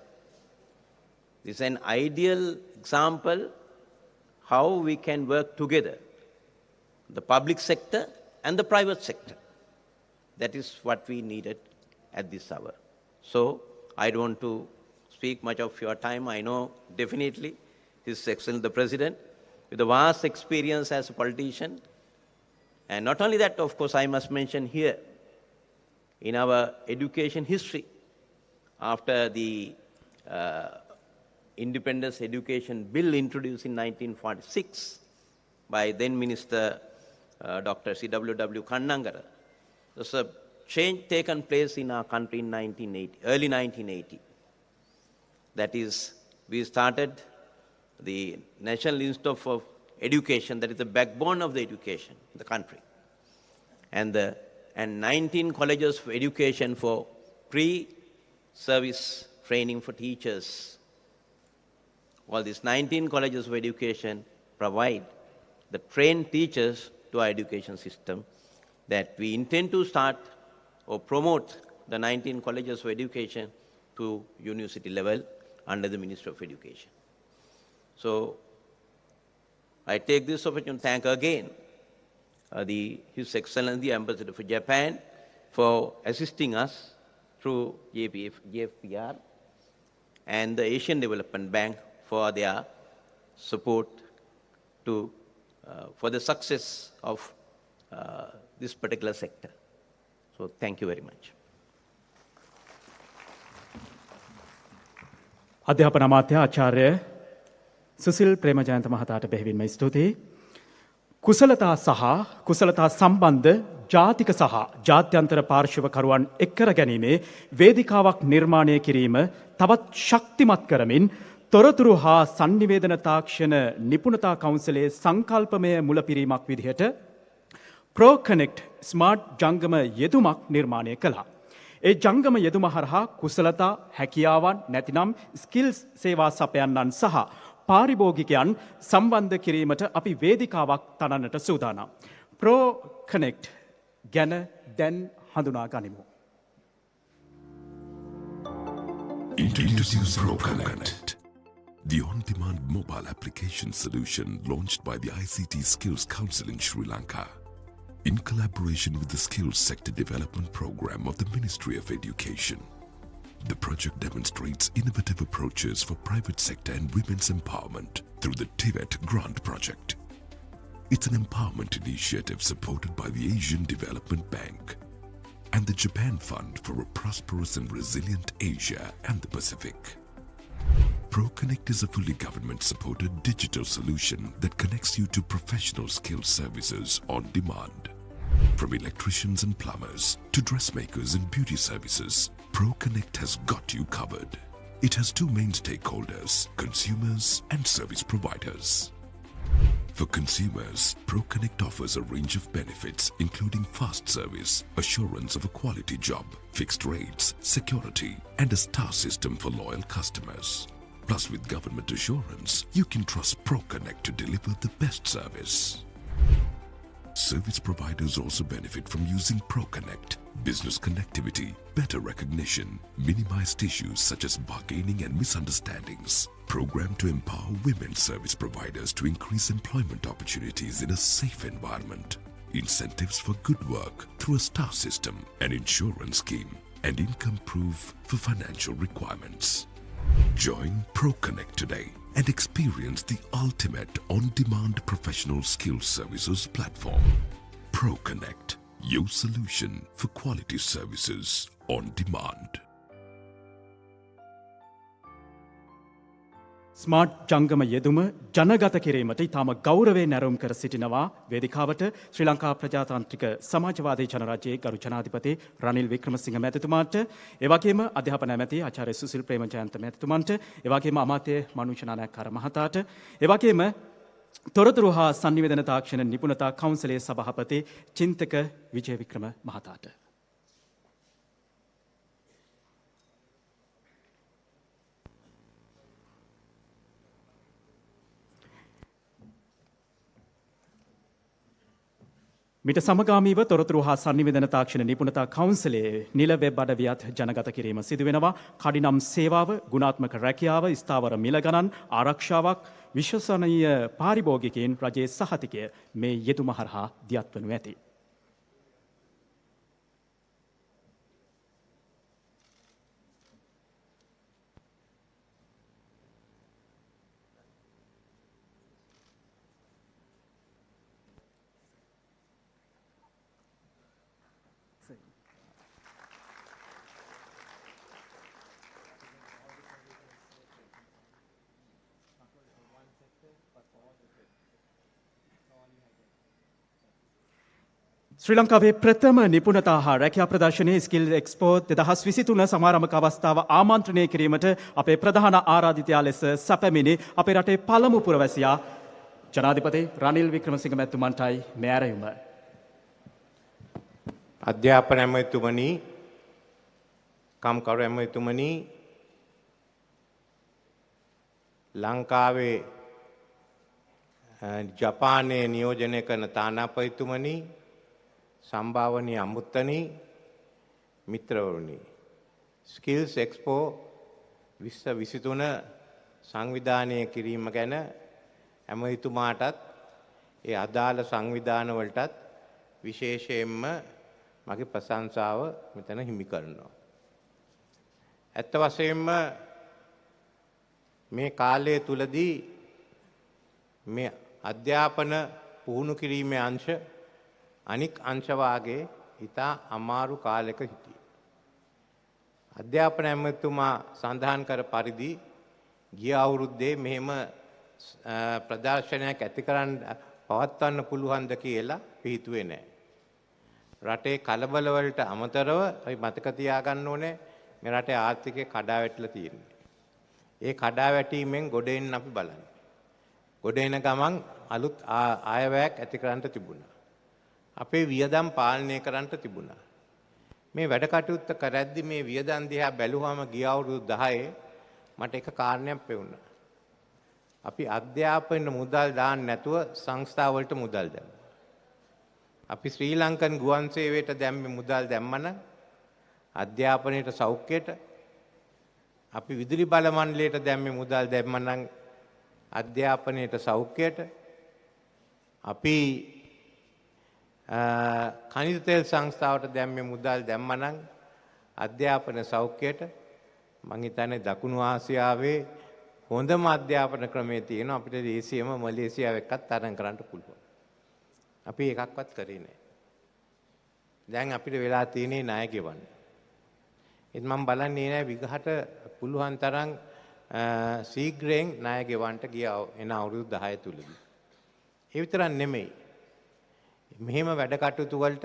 This is an ideal example how we can work together, the public sector and the private sector. That is what we needed at this hour. So I don't want to speak much of your time. I know definitely His Excellency the President, with a vast experience as a politician. And not only that, of course, I must mention here, in our education history, after the Independence Education Bill introduced in 1946 by then Minister Dr. C.W.W. Kannangara, there's a change taken place in our country in 1980, early 1980. That is, we started the National Institute of Education, that is the backbone of the education in the country, and 19 colleges of education for pre-service training for teachers. All these 19 colleges of education provide the trained teachers to our education system, that we intend to start or promote the 19 colleges of education to university level under the Ministry of Education. So I take this opportunity to thank again His Excellency the Ambassador for Japan for assisting us through GFPR and the Asian Development Bank for their support to, for the success of this particular sector. So thank you very much. අධ්‍යාපන අමාත්‍ය ආචාර්ය සුසිල් ප්‍රේමජයන්ත මහතාට බෙහෙවින්ම ස්තුතියි. කුසලතා සම්බන්ධ ජාතික සහ ජාත්‍යන්තර පාර්ශවකරුවන් එක්කර ගැනීමේ වේදිකාවක් නිර්මාණය කිරීම තවත් ශක්තිමත් කරමින් තොරතුරු හා සංනිවේදන තාක්ෂණ නිපුණතා කවුන්සිලේ සංකල්පමය මුලපිරීමක් විදිහට ProConnect ස්මාර්ට් ජංගම යෙදුමක් නිර්මාණය කළා. ඒ ජංගම යෙදුම හරහා කුසලතා හැකියාවන් නැතිනම් ස්කිල්ස් සේවා සපයන්නන් සහ පාරිභෝගිකයන් සම්බන්ධ කිරීමට අපි වේදිකාවක් තනන්නට සූදානම්. ProConnect ගැන දැන් හඳුනා ගනිමු. Introduce ProConnect, the on-demand mobile application solution launched by the ICT Skills Council in Sri Lanka, in collaboration with the Skills Sector Development Program of the Ministry of Education. The project demonstrates innovative approaches for private sector and women's empowerment through the TIVET Grant Project. It's an empowerment initiative supported by the Asian Development Bank and the Japan Fund for a prosperous and resilient Asia and the Pacific. ProConnect is a fully government-supported digital solution that connects you to professional skilled services on demand. From electricians and plumbers to dressmakers and beauty services, ProConnect has got you covered. It has two main stakeholders, consumers and service providers. For consumers, ProConnect offers a range of benefits including fast service, assurance of a quality job, fixed rates, security and a star system for loyal customers. Plus with government assurance, you can trust ProConnect to deliver the best service. Service providers also benefit from using ProConnect. Business connectivity, better recognition, minimized issues such as bargaining and misunderstandings. Programmed to empower women service providers to increase employment opportunities in a safe environment. Incentives for good work through a star system, an insurance scheme, and income proof for financial requirements. Join ProConnect today and experience the ultimate on-demand professional skills services platform. ProConnect, your solution for quality services on demand. Smart ජංගම යෙදුම ජනගත කිරීමට ඉතාම ගෞරවයෙන් නැරවුම් කර සිටිනවා වේදිකාවට ශ්‍රී ලංකා ප්‍රජාතාන්ත්‍රික සමාජවාදී ජනරජයේ ගරු ජනාධිපති රනිල් වික්‍රමසිංහ මැතිතුමාට, ඒ වගේම අධ්‍යාපන ඇමති ආචාර්ය සුසිල් ප්‍රේමජයන්ත මැතිතුමන්ට, ඒ වගේම අමාත්‍ය මනුෂ්‍ය නායකකාර මහතාට, ඒ වගේම තොරතුරු හා සංනිවේදන තාක්ෂණ නිපුණතා කවුන්සිලේ සභාපති චින්තක විජය වික්‍රම මහතාට. මිට සමගාමීව තොරතුරු හා සංනිවේදන තාක්ෂණ නිපුණතා කවුන්සිලේ නිල වෙබ් අඩවියත් ජනගත කිරීම සිදු වෙනවා. කඩිනම් සේවාව, ගුණාත්මක රැකියාව, ස්ථාවර මිල ගණන්, ආරක්ෂාවක්, විශ්වසනීය පාරිභෝගිකයින් රජයේ සහතිකය මේ යෙදුම හරහා දියත් වනු ඇති. ශ්‍රී ලංකාවේ ප්‍රථම නිපුණතා හා රැකියා ප්‍රදර්ශනයේ ස්කිල් එක්ස්පෝ 2023 සමාරම්භක අවස්ථාව ආමන්ත්‍රණය කිරීමට අපේ ප්‍රධාන ආරාධිතයා ලෙස සැපැමිණි අපේ රටේ පළමු පුරවැසියා ජනාධිපති රනිල් වික්‍රමසිංහ මැතිතුමන්ටයි මේ ඇරයුම. අධ්‍යාපන ඇමතිතුමනි, කම්කරු ඇමතිතුමනි, ලංකාවේ ජපානයේ නියෝජනය කරන තානාපතිතුමනි, සම්භාවනීය අමුත්තනි, මිත්‍රවරුනි, ස්කිල්ස් එක්ස්පෝ 2023 සංවිධානය කිරීම ගැන ඇමතිතුමාටත් ඒ අදාළ සංවිධාන වලටත් විශේෂයෙන්ම මගේ ප්‍රශංසාව මෙතන හිමි කරනවා. ඇත්ත වශයෙන්ම මේ කාලය තුලදී මේ අධ්‍යාපන පුහුණු කිරීමේ අංශ අනික් අංශ වාගේ ඉතා අමාරු කාලයක හිටියේ. අධ්‍යාපන ඇමතුමා සඳහන් කර පරිදි ගිය අවුරුද්දේ මෙහෙම ප්‍රදර්ශනයක් ඇති කරන්න පවත්වන්න පුළුවන්ද කියලා පිහිතුවේ නැහැ. රටේ කලබල වලට අමතරව අපි මතක තියාගන්න ඕනේ මේ රටේ ආර්ථිකය කඩා වැටලා තියෙනවා. ඒ කඩා වැටීමෙන් ගොඩ එන්න අපි බලන්නේ. ගොඩ එන ගමන් අලුත් ආයවැයක් ඇති කරන්න තිබුණා. අපේ වියදම් පාලනය කරන්න තිබුණා. මේ වැඩ කටයුත්ත කරද්දි මේ වියදම් දිහා බැලුවාම ගිය අවුරුදු 10 මට එක කාරණයක් පෙවුණා. අපි අධ්‍යාපන මුදල් දාන්න නැතුව සංස්ථා වලට මුදල් දැම්මා. අපි ශ්‍රී ලංකන් ගුවන් සේවයට දැම්මේ මුදල් දැම්මන අධ්‍යාපනයට සෞඛ්‍යයට අපි විදුලි බල මණ්ඩලයට දැම්මේ මුදල් දැම්මනම් අධ්‍යාපනයට සෞඛ්‍යයට අපි කනිජ තෙල් සංස්ථාවට දැම්මේ මුදල් දැම්මනම් අධ්‍යාපන සෞඛ්‍යයට මං හිතන්නේ දකුණු ආසියාවේ හොඳම අධ්‍යාපන ක්‍රමයේ තියෙනවා අපිට දේශීයම මලේසියාව එක්කත් තරඟ කරන්න පුළුවන්. අපි එකක්වත් කරේ නැහැ. දැන් අපිට වෙලා තියෙන්නේ ණය ගෙවන්න. ඒත් මම බලන්නේ නැහැ විගහට පුළුවන් තරම් ශීඝ්‍රයෙන් ණය ගෙවන්න ගිය එන අවුරුදු 10 තුලදී. ඒ විතරක් නෙමෙයි. මෙහෙම වැඩ කටයුතු වලට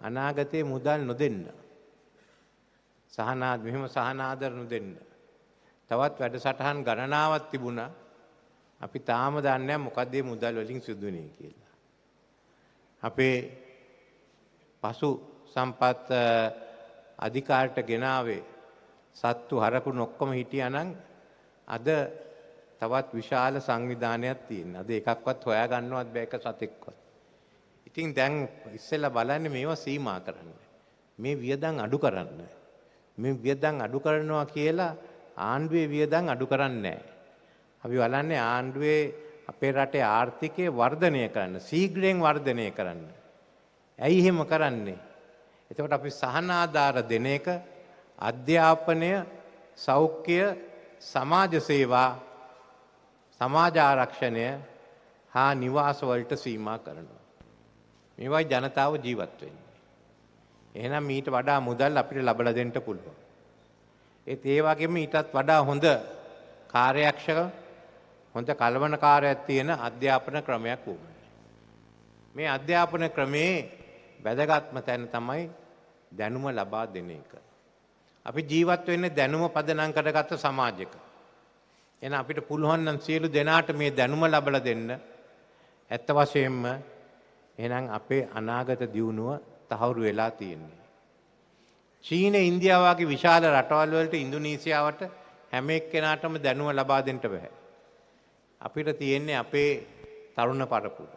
අනාගතයේ මුදල් නොදෙන්න. මෙහෙම සහනාදර නොදෙන්න. තවත් වැඩසටහන් ගණනාවක් තිබුණා. අපි තාම දන්නේ නැහැ මොකද මේ මුදල් වලින් සිදුුනේ කියලා. අපේ පසු සම්පත් අධිකාරට ගෙනාවේ සත්තු හරකුන් ඔක්කොම හිටියානම් අද තවත් විශාල සංවිධානයක් තියෙනවා. අද එකක්වත් හොයා ගන්නවත් බෑ එක සතෙක්වත්. ඉතින් දැන් ඉස්සෙල්ලා බලන්නේ මේවා සීමා කරන්න. මේ වියදම් අඩු කරන්න. මේ වියදම් අඩු කරනවා කියලා ආණ්ඩුවේ වියදම් අඩු කරන්නේ නැහැ. අපි බලන්නේ ආණ්ඩුවේ අපේ රටේ ආර්ථිකය වර්ධනය කරන්න, ශීඝ්‍රයෙන් වර්ධනය කරන්න. ඇයි එහෙම කරන්නේ? එතකොට අපි සහනාධාර දෙන එක අධ්‍යාපනය, සෞඛ්‍ය, සමාජ සේවා, සමාජ ආරක්ෂණය හා නිවාස වලට සීමා කරනවා. මේවයි ජනතාව ජීවත් වෙන්නේ. එහෙනම් ඊට වඩා මුදල් අපිට ලබා දෙන්න පුළුවන්. ඒත් ඒ වගේම ඊටත් වඩා හොඳ කාර්යක්ෂක හොඳ කළමනාකාරයක් තියෙන අධ්‍යාපන ක්‍රමයක් වුණා. මේ අධ්‍යාපන ක්‍රමේ වැදගත්ම තැන තමයි දැනුම ලබා දෙන එක. අපි ජීවත් වෙන්නේ දැනුම පදනම් කරගත්ත සමාජයක. එහෙනම් අපිට පුළුවන් නම් සියලු දෙනාට මේ දැනුම ලබා දෙන්න. ඇත්ත වශයෙන්ම එහෙනම් අපේ අනාගත දියුණුව තහවුරු වෙලා තියෙන්නේ. චීන, ඉන්දියාව වගේ විශාල රටවල් වලට ඉන්දුනීසියාවට හැම එක්කෙනාටම දැනුම ලබා දෙන්න බෑ. අපිට තියෙන්නේ අපේ තරුණ පරපුර.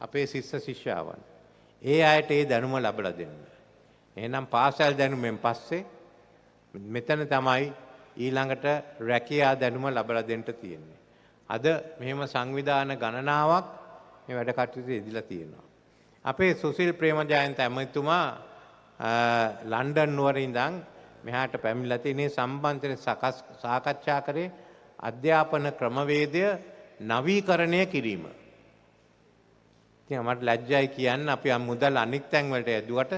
අපේ ශිෂ්‍ය ශිෂ්‍යාවන්. ඒ අයට ඒ දැනුම ලබා දෙන්න. එහෙනම් පාසල් දැනුමෙන් පස්සේ මෙතන තමයි ඊළඟට රැකියා දැනුම ලබා දෙන්න තියෙන්නේ. අද මෙහෙම සංවිධාන ගණනාවක් මේ වැඩ කටයුතු ඉදලා තියෙනවා. අපේ සුසිල් ප්‍රේමජයන්ත ඇමතුමා ලන්ඩන් නුවර ඉඳන් මෙහාට පැමිණලා තියෙන සම්බන්ධයෙන් සාකච්ඡා කරේ අධ්‍යාපන ක්‍රමවේදය නවීකරණය කිරීම. ඉතින් මට ලැජ්ජයි කියන්න අපි මුදල් අනික් තැන් වලට යදුවට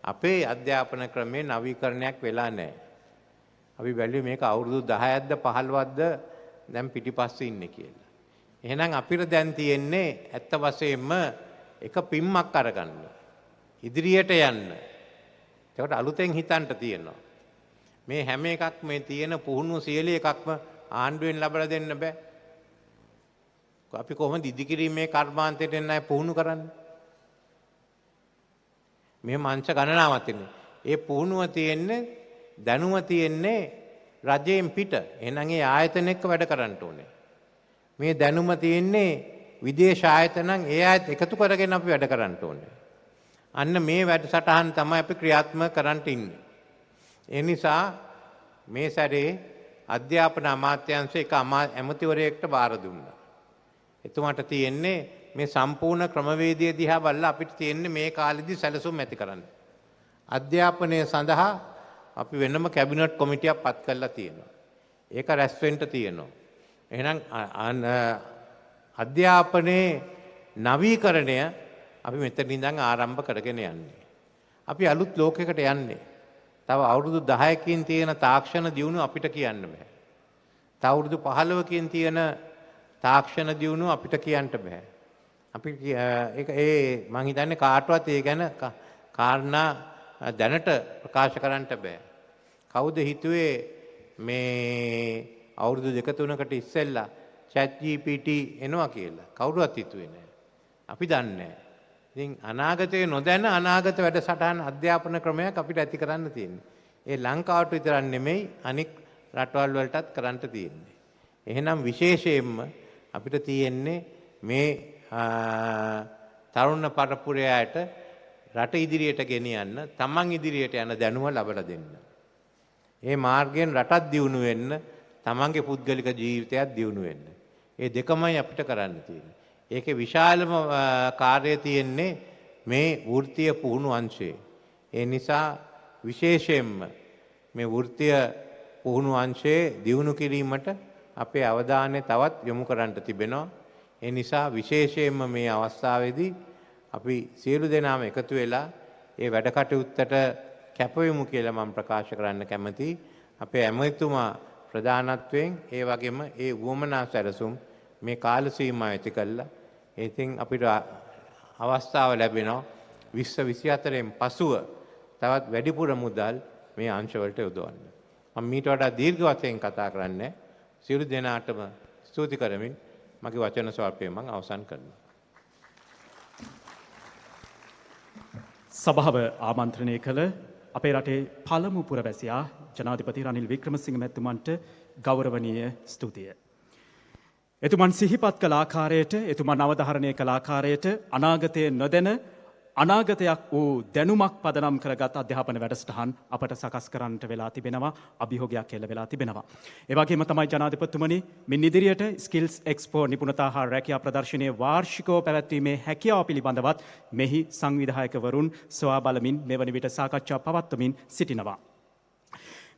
අපේ අධ්‍යාපන ක්‍රමේ නවීකරණයක් වෙලා නැහැ. අපි බැලුවේ මේක අවුරුදු 10ක්ද 15ක්ද දැන් පිටිපස්සේ ඉන්නේ කියලා. එහෙනම් අපිට දැන් තියෙන්නේ ඇත්ත වශයෙන්ම එක පිම්මක් අරගන්න. ඉදිරියට යන්න. ඒකට අලුතෙන් හිතන්න තියෙනවා. මේ හැම එකක් මේ තියෙන පුහුණු සියලු එකක්ම ආණ්ඩුවෙන් ලබා දෙන්න බෑ. අපි කොහොමද ඉදිකිරීමේ කර්මාන්තයට එන්නයි පුහුණු කරන්නේ? මේ මංච ගණනාවක් තියෙනවා. ඒ පුහුණුව තියෙන්නේ දැනුම තියෙන්නේ රජයෙන් පිට. එහෙනම් ඒ ආයතන එක්ක වැඩ කරන්න ඕනේ. මේ දැනුම තියෙන්නේ විදේශ ආයතන ඒ ආයත එකතු කරගෙන අපි වැඩ කරන්න ඕනේ. අන්න මේ වැඩසටහන් තමයි අපි ක්‍රියාත්මක කරන්න ඉන්නේ. ඒ නිසා මේ සැරේ අධ්‍යාපන අමාත්‍යාංශය එක ඇමතිවරයෙක්ට බාර දුන්නා. එතුමාට තියෙන්නේ මේ සම්පූර්ණ ක්‍රමවේදය දිහා බලලා අපිට තියෙන්නේ මේ කාලෙදි සැලසුම් ඇති කරන්න. අධ්‍යාපනය සඳහා අපි වෙනම කැබිනට් කොමිටියක් පත් කරලා තියෙනවා. ඒක රැස් වෙන්න තියෙනවා. එහෙනම් අධ්‍යාපනයේ නවීකරණය අපි මෙතන ඉඳන් ආරම්භ කරගෙන යන්නේ. අපි අලුත් ලෝකයකට යන්නේ. තව අවුරුදු 10කින් තියෙන තාක්ෂණ දියුණුව අපිට කියන්න බෑ. තව අවුරුදු 15කින් තියෙන තාක්ෂණ දියුණුව අපිට කියන්න බෑ. අපි ඒක මං හිතන්නේ කාටවත් ඒ ගැන කාරණා දැනට ප්‍රකාශ කරන්න බෑ. කවුද හිතුවේ මේ අවුරුදු 2-3කට ඉස්සෙල්ලා chat GPT එනවා කියලා? කවුරුවත් හිතුවේ නෑ. අපි දන්නේ නෑ. ඉතින් අනාගතයේ නොදැන අනාගත වැඩසටහන් අධ්‍යාපන ක්‍රමයක් අපිට ඇති කරන්න තියෙන්නේ. ඒ ලංකාවට විතරක් නෙමෙයි අනික් රටවල් වලටත් කරන්න තියෙන්නේ. එහෙනම් විශේෂයෙන්ම අපිට තියෙන්නේ මේ තරුණ පරපුරයට රට ඉදිරියට ගෙනියන්න, තමන් ඉදිරියට යන දැනුම ලබා දෙන්න. ඒ මාර්ගයෙන් රටත් දියුණු වෙන්න, තමන්ගේ පුද්ගලික ජීවිතයත් දියුණු වෙන්න. ඒ දෙකමයි අපිට කරන්න තියෙන්නේ. ඒකේ විශාලම කාර්යය තියෙන්නේ මේ වෘත්තීය පුහුණු අංශයේ. ඒ නිසා විශේෂයෙන්ම මේ වෘත්තීය පුහුණු අංශයේ දියුණු කිරීමට අපේ අවධානය තවත් යොමු කරන්න තිබෙනවා. ඒ නිසා විශේෂයෙන්ම මේ අවස්ථාවේදී අපි සියලු දෙනාම එකතු වෙලා ඒ වැඩ කටයුත්තට කැපවෙමු කියලා මම ප්‍රකාශ කරන්න කැමතියි. අපේ ඇමතිතුමා ප්‍රධානත්වයෙන් ඒ වගේම ඒ වුවමනා සැලසුම් මේ කාල සීමාව ඇති කළා. ඉතින් අපිට අවස්ථාව ලැබෙනවා 2024න් පසුව තවත් වැඩිපුර මුදල් මේ අංශවලට යොදවන්න. මම මීට වඩා දීර්ඝ වශයෙන් කතා කරන්නේ. සියලු දෙනාටම ස්තුති කරමින් මගේ වචන ස්වල්පය මම අවසන් කරනවා. සභාව ආමන්ත්‍රණය කළ අපේ රටේ පළමු පුරවැසියා ජනාධිපති රනිල් වික්‍රමසිංහ මැතිතුමන්ට ගෞරවනීය ස්තුතිය. එතුමන් සිහිපත් කළ ආකාරයට, එතුමන් අවධාරණය කළ ආකාරයට අනාගතයේ නොදැන අනාගතයක් වූ දැනුමක් පදනම් කරගත් අධ්‍යාපන වැඩසටහන් අපට සකස් කරන්නට වෙලා තිබෙනවා, අභියෝගයක් එල්ල වෙලා තිබෙනවා. ඒ වගේම තමයි ජනාධිපතිතුමනි මින් ඉදිරියට ස්කිල්ස් එක්ස්පෝ නිපුණතා හා රැකියා ප්‍රදර්ශනයේ වාර්ෂිකව පැවැත්වීමේ හැකියාව පිළිබඳවත් මෙහි සංවිධායකවරුන් සොයා බලමින් මෙවැනි විට සාකච්ඡා පවත්වමින් සිටිනවා.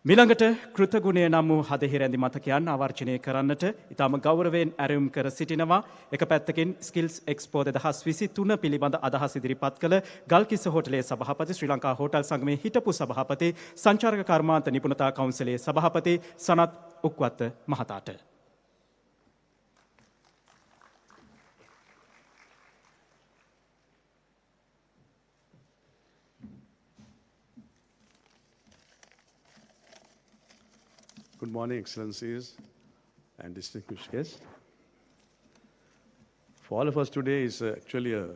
මිළඟට කෘතගුණය නම් වූ හදහිරැඳි මතකයන් ආවර්ජනය කරන්නට ඉතාම ගෞරවයෙන් ඇරයුම් කර සිටිනවා. එක පැත්තකින් ස්කිල්ස් එක්ස්පෝ 2023 පිළිබඳ අදහස් ඉදිරිපත් කළ ගල්කිස්ස හෝටලයේ සභාපති, ශ්‍රී ලංකා හෝටල් සංගමයේ හිටපු සභාපති, සංචාරක කර්මාන්ත නිපුණතා කවුන්සිලයේ සභාපති සනත් උක්වත්ත මහතාට. Good morning, Excellencies and distinguished guests. For all of us today is actually a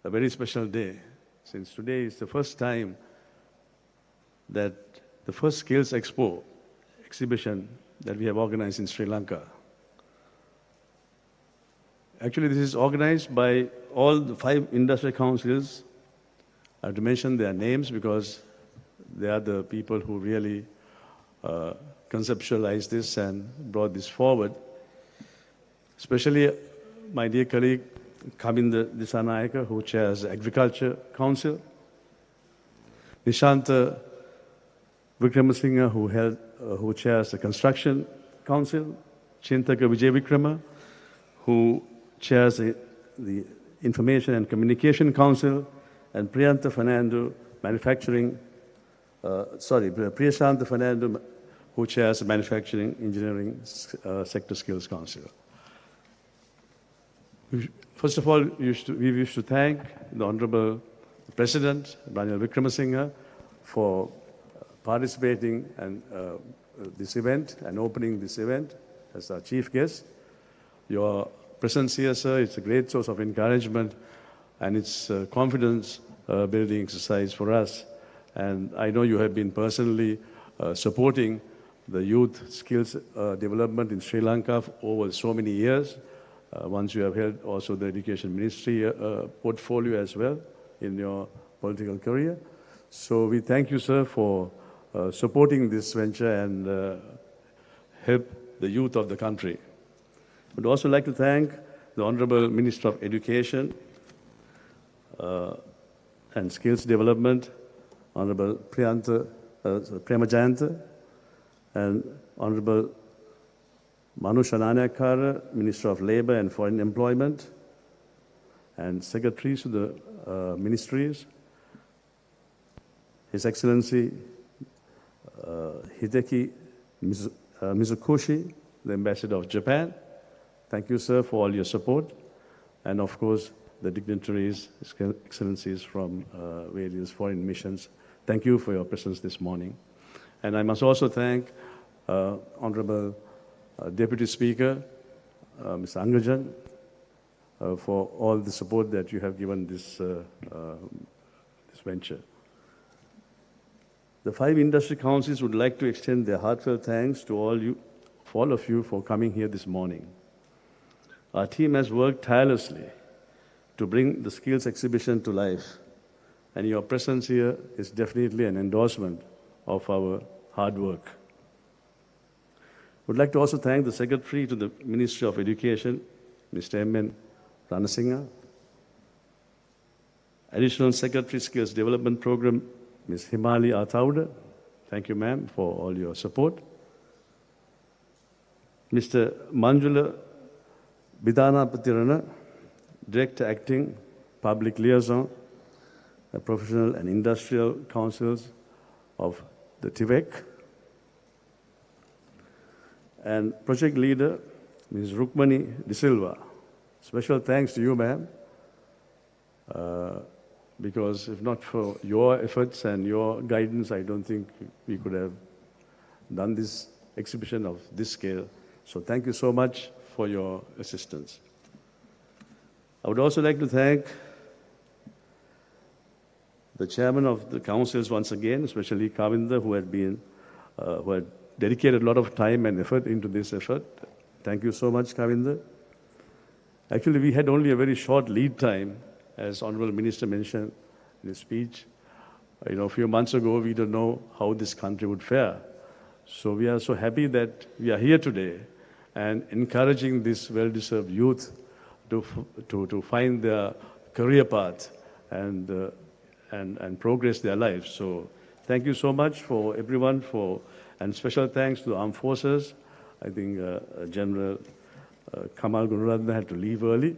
very special day, since today is the first time that the first Skills Expo exhibition that we have organized in Sri Lanka. Actually, this is organized by all the 5 industry councils. I have to mention their names because they are the people who really conceptualized this and brought this forward. Especially my dear colleague Kaminda Disanayaka, who chairs the Agriculture Council, Nishanta Vikramasinghe, who chairs the Construction Council, Chintaka Vijay Vikrama, who chairs the Information and Communication Council, and Priyanta Fernando, Priyashanta Fernando, who chairs the Manufacturing Engineering Sector Skills Council. First of all, we wish to thank the Honorable President, Ranil Wickramasinghe, for participating in this event and opening this event as our chief guest. Your presence here, sir, is a great source of encouragement and it's a confidence building exercise for us. And I know you have been personally supporting the youth skills development in Sri Lanka over so many years. Once you have held also the Education Ministry portfolio as well in your political career. So we thank you, sir, for supporting this venture and help the youth of the country. I would also like to thank the Honorable Minister of Education and Skills Development, Honorable Priyanta Prema Jayanta, and Honorable Manu Shananayakara, Minister of Labour and Foreign Employment, and secretaries to the ministries, His Excellency Hideki Mizukoshi, the Ambassador of Japan. Thank you, sir, for all your support. And of course, the dignitaries, His Excellencies from various foreign missions. Thank you for your presence this morning. And I must also thank Honorable Deputy Speaker, Mr. Angajan, for all the support that you have given this venture. The 5 industry councils would like to extend their heartfelt thanks to all of you for coming here this morning. Our team has worked tirelessly to bring the skills exhibition to life, and your presence here is definitely an endorsement of our hard work. I would like to also thank the Secretary to the Ministry of Education, Mr. M.N. Ranasinghe, Additional Secretary Skills Development Program, Ms. Himali Athauda. Thank you, ma'am, for all your support. Mr. Manjula Bidanapatirana, Director Acting, Public Liaison, Professional and Industrial Councils of the TVEC. And Project Leader, Ms. Rukmani De Silva. Special thanks to you, ma'am, because if not for your efforts and your guidance, I don't think we could have done this exhibition of this scale. So thank you so much for your assistance. I would also like to thank the chairman of the councils once again, especially Kavinda, who had dedicated a lot of time and effort into this effort. Thank you so much, Kavinda. Actually, we had only a very short lead time, as Honorable Minister mentioned in his speech. A few months ago, we don't know how this country would fare. So we are so happy that we are here today and encouraging this well-deserved youth to find their career path and progress their lives. So thank you so much for everyone, and special thanks to the armed forces. I think General Kamal Gunaratne had to leave early,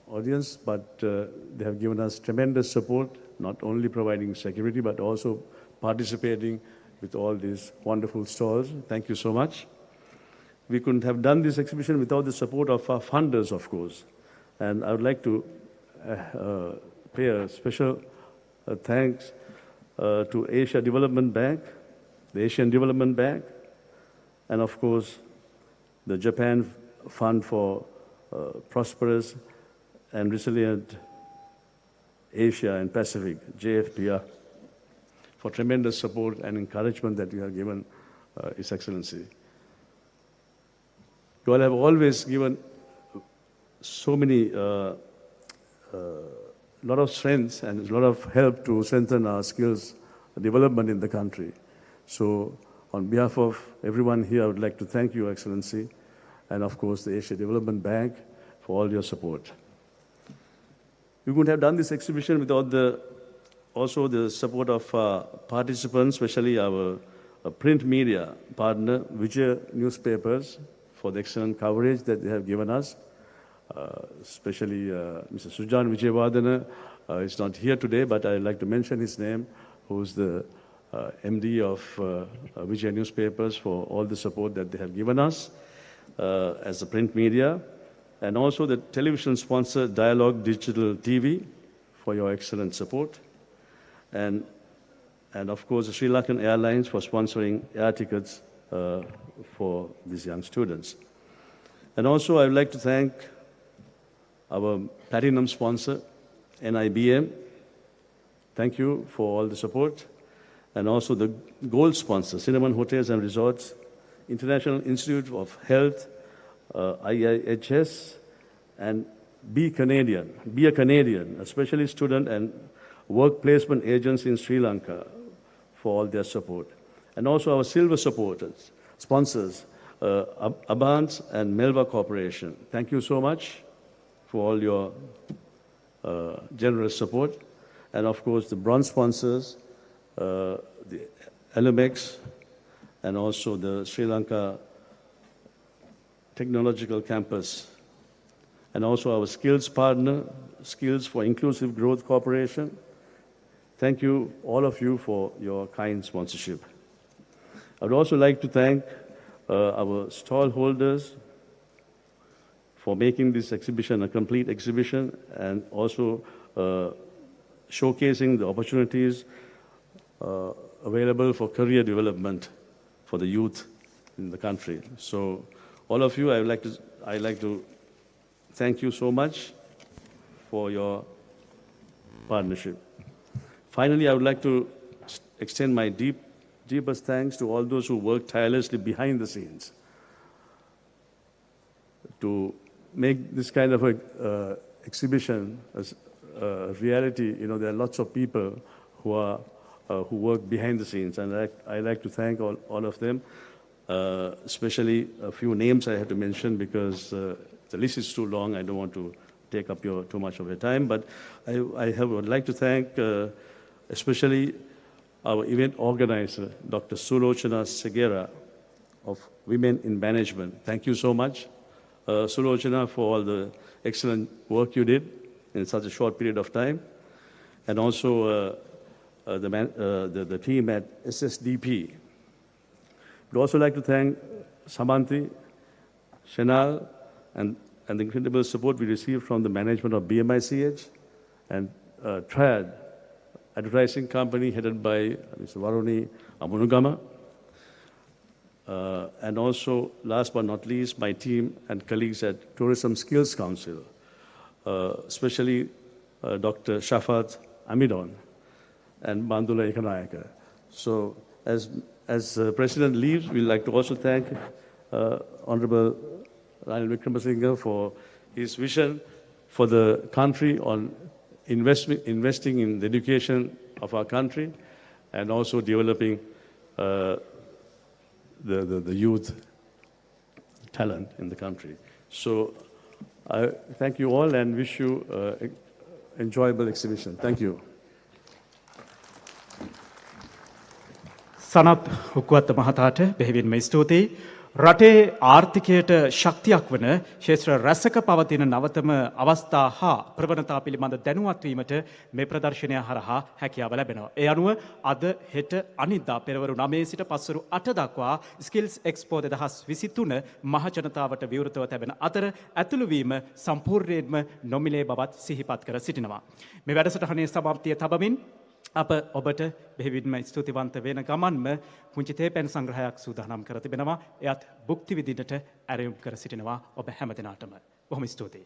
audience, but they have given us tremendous support, not only providing security, but also participating with all these wonderful stalls. Thank you so much. We couldn't have done this exhibition without the support of our funders, of course. And I would like to pay a special thanks to Asia Development Bank, the Asian Development Bank, and of course, the Japan Fund for Prosperous and Resilient Asia and Pacific, JFPR, for tremendous support and encouragement that you have given His Excellency. You all have always given so many, lot of strength and a lot of help to strengthen our skills development in the country. So on behalf of everyone here, I would like to thank you, Excellency, and of course the Asia Development Bank for all your support. We couldn't have done this exhibition without also the support of participants, especially our print media partner, Vijay Newspapers, for the excellent coverage that they have given us. Especially Mr. Sujan Vijayawardena is not here today, but I'd like to mention his name, who's the MD of Vijay Newspapers, for all the support that they have given us as the print media, and also the television sponsor Dialogue Digital TV for your excellent support, and of course the Sri Lankan Airlines for sponsoring air tickets for these young students. And also I would like to thank our platinum sponsor, NIBM. Thank you for all the support. And also the gold sponsor, Cinnamon Hotels and Resorts, International Institute of Health, IIHS, and Be a Canadian, a specialist student and work placement agency in Sri Lanka, for all their support. And also our silver supporters, sponsors, Abans and Melva Corporation. Thank you so much for all your generous support. And of course, the bronze sponsors, the LMX, and also the Sri Lanka Technological Campus, and also our skills partner, Skills for Inclusive Growth Corporation. Thank you, all of you, for your kind sponsorship. I would also like to thank our stall holders for making this exhibition a complete exhibition and also showcasing the opportunities available for career development for the youth in the country. So all of you, I'd like to thank you so much for your partnership. Finally, I would like to extend my deepest thanks to all those who work tirelessly behind the scenes to make this kind of a exhibition as a reality. You know, there are lots of people who work behind the scenes, and I like to thank all of them, especially a few names I have to mention because the list is too long. I don't want to take up too much of your time, but I would like to thank especially our event organizer, Dr. Sulochana Segera of Women in Management. Thank you so much, Sulochana, for all the excellent work you did in such a short period of time, and also the team at SSDP. We'd also like to thank Samanthi, Shenal, and the incredible support we received from the management of BMICH and Triad Advertising Company headed by Mr. Varuni Amunugama. And also, last but not least, my team and colleagues at Tourism Skills Council, especially Dr. Shafat Amidon and Bandula Ekanayaka. So as President leaves, we'd like to also thank Honorable Ranil Wickramasinghe for his vision for the country on investing in the education of our country and also developing the youth talent in the country. So I thank you all and wish you an enjoyable exhibition. Thank you. Sanath හුකුවත්ත මහතාට බෙහෙවින්ම ස්තුතියි. රටේ ආර්ථිකයට ශක්තියක් වන ක්ෂේත්‍ර රැසක පවතින නවතම අවස්ථා හා ප්‍රවණතා පිළිබඳ දැනුවත් වීමට මේ ප්‍රදර්ශනය හරහා හැකියාව ලැබෙනවා. ඒ අනුව අද හෙට අනිද්දා පෙරවරු 9 සිට පස්වරු 8 දක්වා ස්කිල්ස් එක්ස්පෝ 2023 මහ ජනතාවට විවෘතව තැබෙන අතර ඇතුළු වීම සම්පූර්ණයෙන්ම නොමිලේ බවත් සිහිපත් කර සිටිනවා. මේ වැඩසටහනේ සමාප්තිය තබමින් අප ඔබට බෙහෙවින්ම ස්තුතිවන්ත වෙන ගමන්ම පුංචි තේපැන් සංග්‍රහයක් සූදානම් කර තිබෙනවා. එයත් භුක්ති විඳින්නට ඇරයුම් කර සිටිනවා ඔබ හැමදෙනාටම. බොහොම ස්තුතියි.